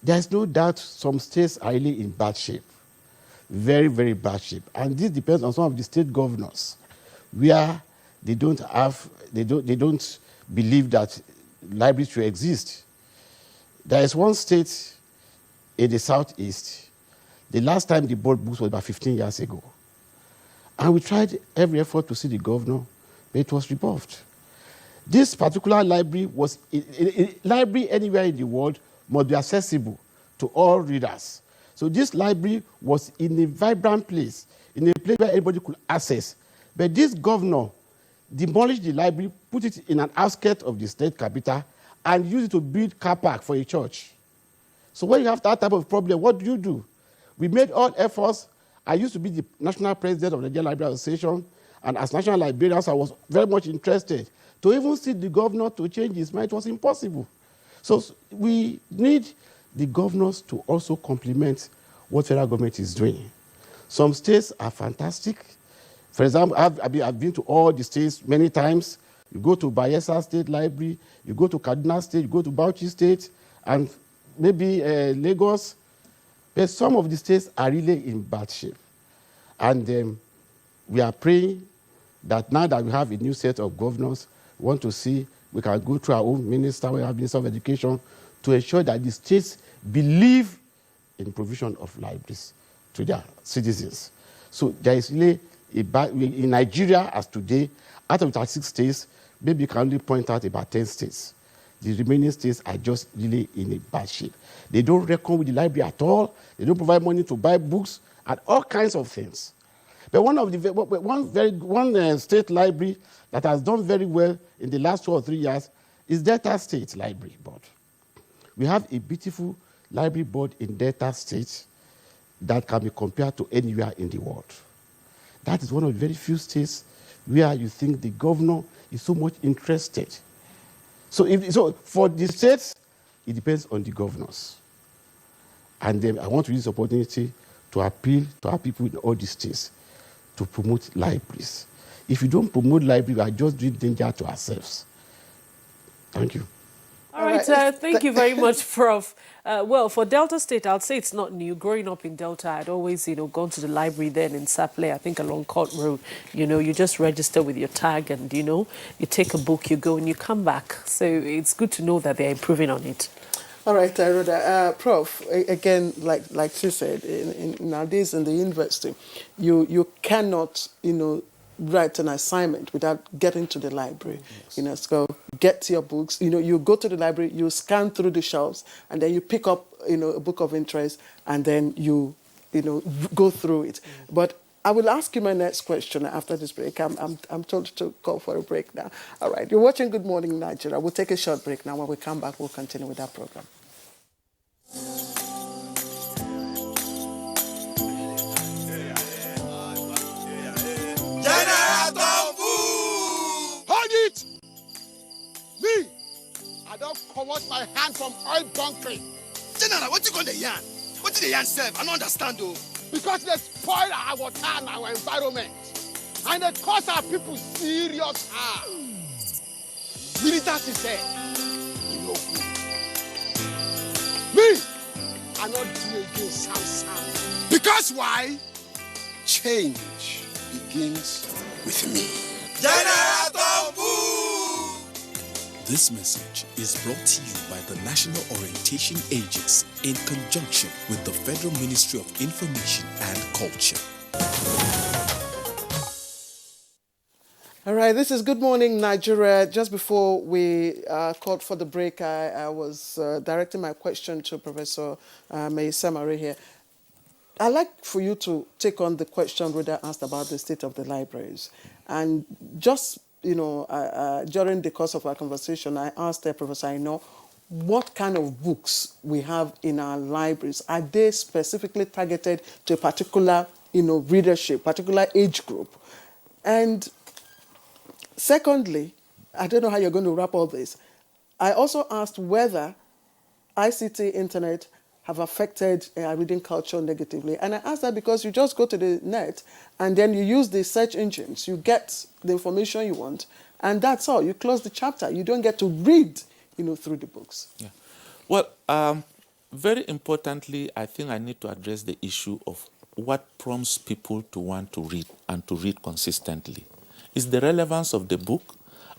There's no doubt some states are really in bad shape, very, very bad shape. And this depends on some of the state governors, where they don't believe that libraries should exist. There is one state in the southeast. The last time they bought books was about 15 years ago. And we tried every effort to see the governor, but it was rebuffed. This particular library was, library anywhere in the world must be accessible to all readers. So this library was in a vibrant place, in a place where everybody could access. But this governor demolished the library, put it in an outskirt of the state capital, and used it to build car park for a church. So when you have that type of problem, what do? We made all efforts. I used to be the national president of the Nigerian Library Association, and as national librarian, I was very much interested. To even see the governor to change his mind was impossible. So we need the governors to also complement what federal government is doing. Some states are fantastic. For example, I've been to all the states many times. You go to Bayelsa State Library, you go to Kaduna State, you go to Bauchi State, and maybe Lagos. But some of the states are really in bad shape. And we are praying that now that we have a new set of governors, we want to see we can go through our own minister, we have Minister of Education, to ensure that the states believe in provision of libraries to their citizens. So there is really in Nigeria as today, out of 36 states, maybe you can only point out about 10 states. The remaining states are just really in a bad shape. They don't reckon with the library at all. They don't provide money to buy books and all kinds of things. But one state library that has done very well in the last 2 or 3 years is Delta State Library Board. We have a beautiful library board in Delta State that can be compared to anywhere in the world. That is one of the very few states where you think the governor is so much interested. So for the states, it depends on the governors. And then I want to use this opportunity to appeal to our people in all the states to promote libraries. If you don't promote libraries, we are just doing danger to ourselves. Thank you. All right, thank you very much, Prof. Well, for Delta State, I'll say it's not new. Growing up in Delta, I'd always, gone to the library then in Sapley, I think along Court Road. You just register with your tag and, you take a book, you go and you come back. So it's good to know that they're improving on it. All right, Rhoda. Prof, again, like she said, nowadays in the university, you cannot, write an assignment without getting to the library. Yes. So get your books. You go to the library, you scan through the shelves, and then you pick up, a book of interest, and then you go through it. But I will ask you my next question after this break. I'm told to call for a break now. All right, you're watching Good Morning Nigeria. We'll take a short break now. When we come back, we'll continue with our program. General my hand from oil bunkering. General, what you gonna yarn? What did the yarn serve? I don't understand though. Because they spoil our water and our environment. And they cause our people serious harm. Militants is there. You know who? Me, I not do again, Sam. Because why? Change begins with me. General Tombu! This message is brought to you by the National Orientation Agency in conjunction with the Federal Ministry of Information and Culture. All right, this is Good Morning Nigeria. Just before we called for the break, I was directing my question to Professor May Samari here. I'd like for you to take on the question Rhoda asked about the state of the libraries. And just, during the course of our conversation, I asked Professor Aino what kind of books we have in our libraries. Are they specifically targeted to a particular, readership, particular age group? And secondly, I don't know how you're going to wrap all this. I also asked whether ICT, internet, have affected reading culture negatively. And I asked that because you just go to the net and then you use the search engines, you get the information you want, and that's all. You close the chapter. You don't get to read, through the books. Yeah. Well, very importantly, I think I need to address the issue of what prompts people to want to read and to read consistently. It's the relevance of the book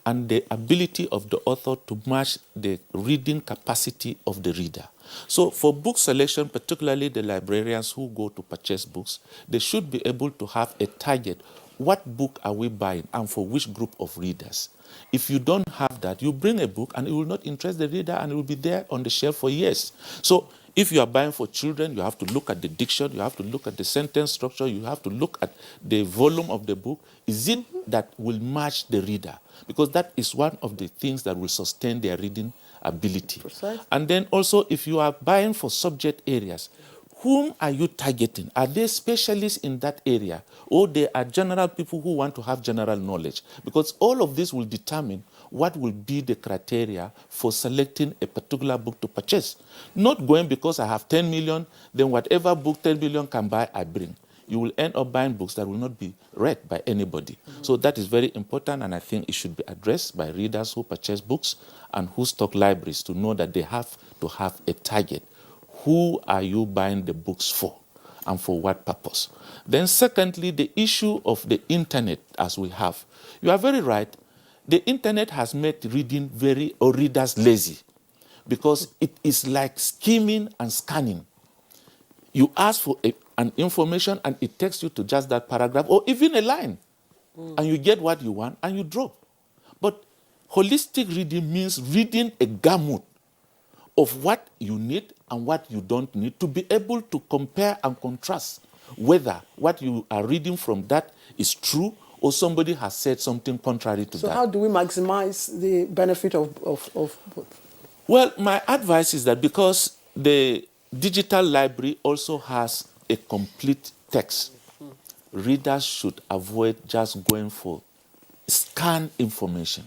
and the ability of the author to match the reading capacity of the reader. So for book selection, particularly the librarians who go to purchase books, they should be able to have a target. What book are we buying and for which group of readers? If you don't have that, you bring a book and it will not interest the reader and it will be there on the shelf for years. So if you are buying for children, you have to look at the diction, you have to look at the sentence structure, you have to look at the volume of the book. Is it that will match the reader? Because that is one of the things that will sustain their reading ability. Precisely. And then also, if you are buying for subject areas, whom are you targeting? Are they specialists in that area? Or they are general people who want to have general knowledge? Because all of this will determine what will be the criteria for selecting a particular book to purchase. Not going because I have 10 million, then whatever book 10 million can buy, I bring. You will end up buying books that will not be read by anybody. So that is very important, and I think it should be addressed by readers who purchase books and who stock libraries to know that they have to have a target. Who are you buying the books for and for what purpose? Then secondly, the issue of the internet as we have. You are very right. The internet has made reading readers lazy because it is like skimming and scanning. You ask for an information and it takes you to just that paragraph or even a line. And you get what you want and you drop. But holistic reading means reading a gamut of what you need and what you don't need to be able to compare and contrast whether what you are reading from that is true or somebody has said something contrary to that. So how do we maximize the benefit of both? Well, my advice is that because the digital library also has a complete text, readers should avoid just going for scanned information.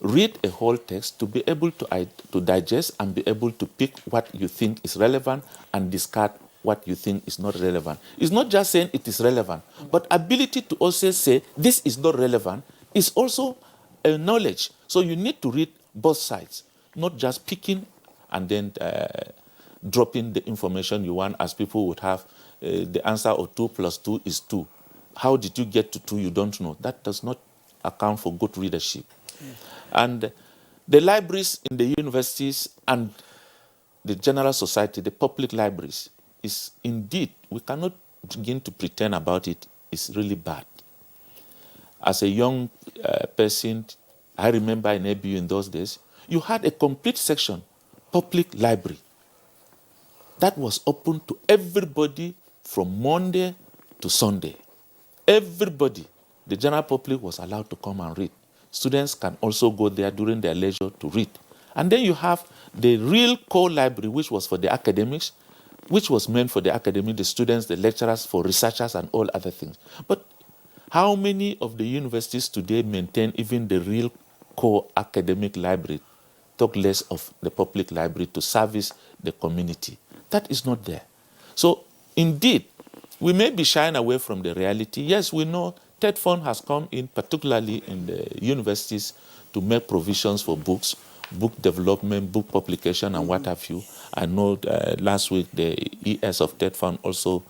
Read a whole text to be able to digest and be able to pick what you think is relevant and discard what you think is not relevant. It's not just saying it is relevant, but ability to also say this is not relevant is also a knowledge. So you need to read both sides, not just picking and then dropping the information you want, as people would have the answer of 2 plus 2 is 2. How did you get to 2? You don't know. That does not account for good readership. And the libraries in the universities and the general society, the public libraries, is indeed, we cannot begin to pretend about it, it's really bad. As a young person, I remember in ABU in those days, you had a complete section, public library, that was open to everybody from Monday to Sunday. Everybody, the general public was allowed to come and read. Students can also go there during their leisure to read. And then you have the real core library, which was for the academics, which was meant for the academic, the students, the lecturers, for researchers and all other things. But how many of the universities today maintain even the real core academic library talk less of the public library to service the community. That is not there. So, indeed, we may be shying away from the reality. Yes, we know TED Fund has come in, particularly in the universities, to make provisions for books, book development, book publication, and what have you. I know last week the ES of TED Fund also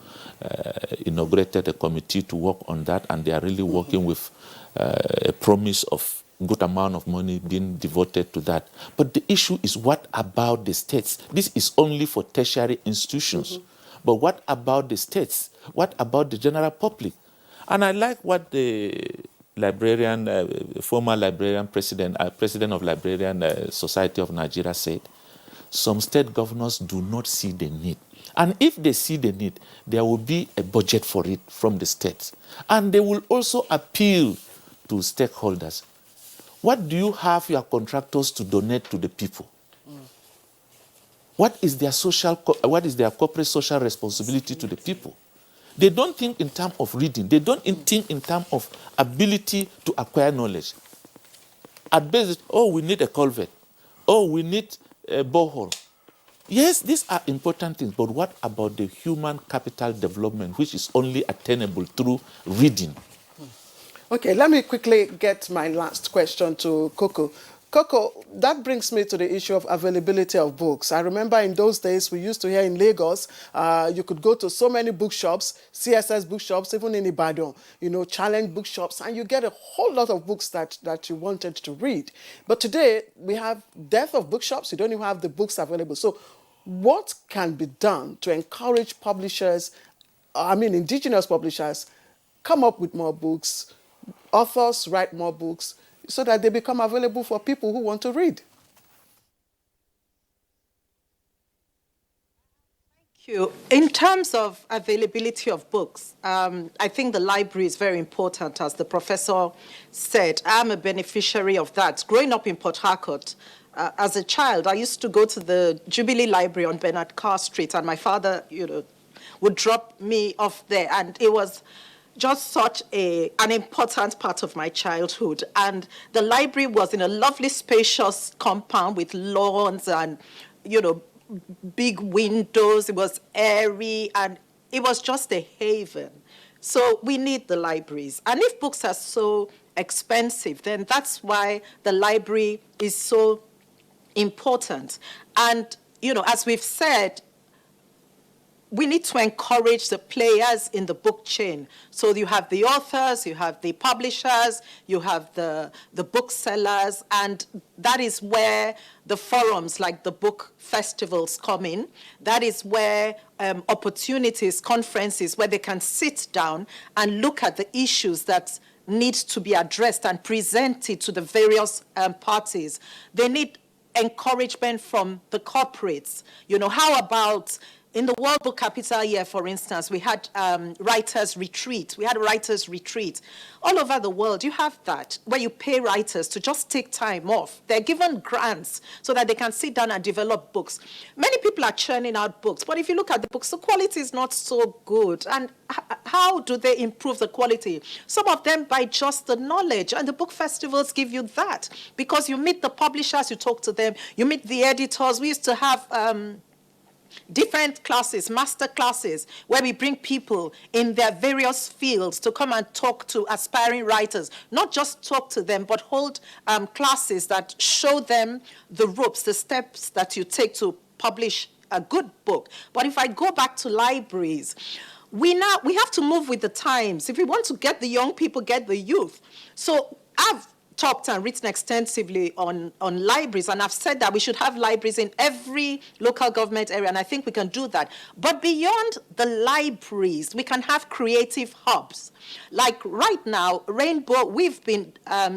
inaugurated a committee to work on that, and they are really working with a promise of good amount of money being devoted to that. But the issue is, what about the states? This is only for tertiary institutions. But what about the states? What about the general public? And I like what the librarian, former librarian president, president of Librarian Society of Nigeria said. Some state governors do not see the need. And if they see the need, there will be a budget for it from the states. And they will also appeal to stakeholders. What do you have your contractors to donate to the people? What is their corporate social responsibility to the people? They don't think in terms of reading. They don't think in terms of ability to acquire knowledge. At best, oh, we need a culvert. Oh, we need a borehole. Yes, these are important things, but what about the human capital development, which is only attainable through reading? Okay, let me quickly get my last question to Coco. Coco, that brings me to the issue of availability of books. I remember in those days, we used to hear in Lagos, you could go to so many bookshops, CSS bookshops, even in Ibadan, challenge bookshops, and you get a whole lot of books that you wanted to read. But today, we have dearth of bookshops. You don't even have the books available. So what can be done to encourage publishers, indigenous publishers, come up with more books, authors write more books, so that they become available for people who want to read? Thank you. In terms of availability of books, I think the library is very important, as the professor said. I'm a beneficiary of that. Growing up in Port Harcourt, as a child, I used to go to the Jubilee Library on Bernard Carr Street, and my father, would drop me off there, and it was just such an important part of my childhood. And the library was in a lovely, spacious compound with lawns and, big windows. It was airy, and it was just a haven. So we need the libraries. And if books are so expensive, then that's why the library is so important. And, as we've said, we need to encourage the players in the book chain. So you have the authors, you have the publishers, you have the booksellers, and that is where the forums like the book festivals come in. That is where opportunities, conferences, where they can sit down and look at the issues that need to be addressed and presented to the various parties. They need encouragement from the corporates. How about in the World Book Capital Year, for instance, we had writers' retreat. We had a writers' retreat. All over the world, you have that, where you pay writers to just take time off. They're given grants so that they can sit down and develop books. Many people are churning out books, but if you look at the books, the quality is not so good. And how do they improve the quality? Some of them by just the knowledge, and the book festivals give you that, because you meet the publishers, you talk to them, you meet the editors. We used to have different classes, master classes, where we bring people in their various fields to come and talk to aspiring writers. Not just talk to them, but hold classes that show them the ropes, the steps that you take to publish a good book. But if I go back to libraries, we have to move with the times. If we want to get the young people, get the youth. So I've talked and written extensively on libraries, and I've said that we should have libraries in every local government area, and I think we can do that. But beyond the libraries, we can have creative hubs. Like right now, Rainbow, we've been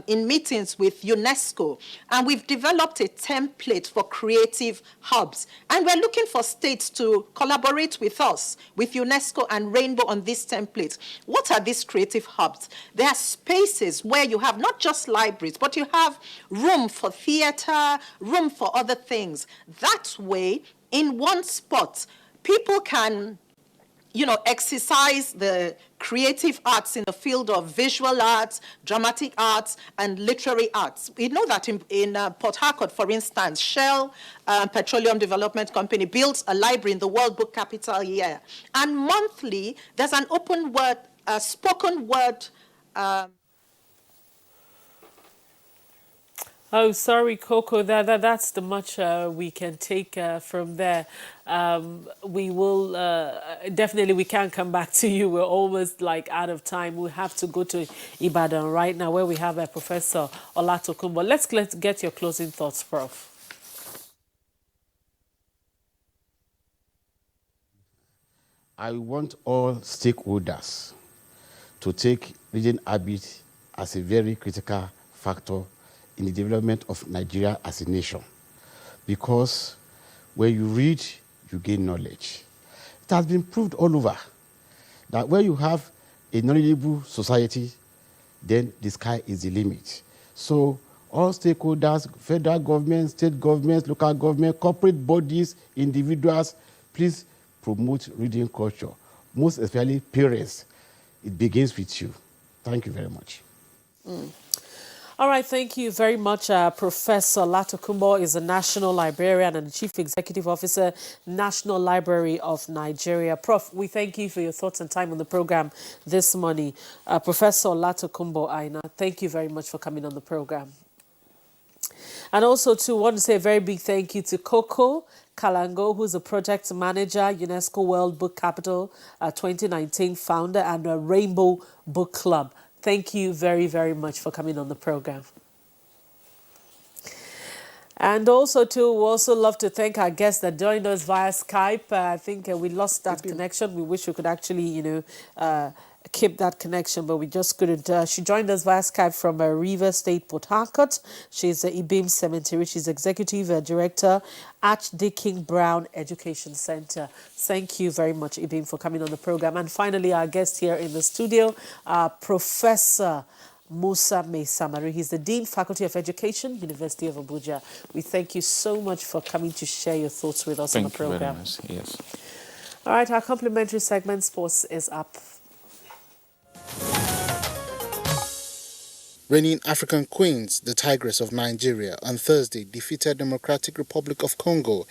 in meetings with UNESCO, and we've developed a template for creative hubs. And we're looking for states to collaborate with us, with UNESCO and Rainbow on this template. What are these creative hubs? They are spaces where you have not just libraries, but you have room for theater, room for other things. That way, in one spot, people can exercise the creative arts in the field of visual arts, dramatic arts, and literary arts. We know that in Port Harcourt, for instance, Shell Petroleum Development Company builds a library in the World Book Capital year. And monthly, there's an open word, spoken word. Oh, sorry, Coco. That's the much we can take from there. We will definitely, we can't come back to you. We're almost like out of time. We have to go to Ibadan right now, where we have Professor Olatokunbo. Let's get your closing thoughts, Prof. I want all stakeholders to take reading habit as a very critical factor in the development of Nigeria as a nation. Because when you read, you gain knowledge. It has been proved all over that when you have a knowledgeable society, then the sky is the limit. So all stakeholders, federal government, state governments, local government, corporate bodies, individuals, please promote reading culture, most especially parents. It begins with you. Thank you very much. All right, thank you very much. Professor Latokunbo is a National Librarian and Chief Executive Officer, National Library of Nigeria. Prof, we thank you for your thoughts and time on the program this morning. Professor Latokunbo Aina, thank you very much for coming on the program. And also, too, want to say a very big thank you to Coco Kalango, who's a project manager, UNESCO World Book Capital 2019 founder, and a Rainbow Book Club. Thank you very, very much for coming on the program. And also, too, we also love to thank our guests that joined us via Skype. I think we lost that connection. We wish we could actually, keep that connection, but we just couldn't. She joined us via Skype from River State, Port Harcourt. She's the Ibim Cemetery. She's Executive Director, Archdeacon Brown Education Center. Thank you very much, Ibim, for coming on the program. And finally, our guest here in the studio, Professor Musa Meisamari. He's the Dean, Faculty of Education, University of Abuja. We thank you so much for coming to share your thoughts with us on the program. Thank you very much. Yes. All right, our complimentary segment, Sports, is up. Reigning African Queens, the Tigress of Nigeria, on Thursday defeated Democratic Republic of Congo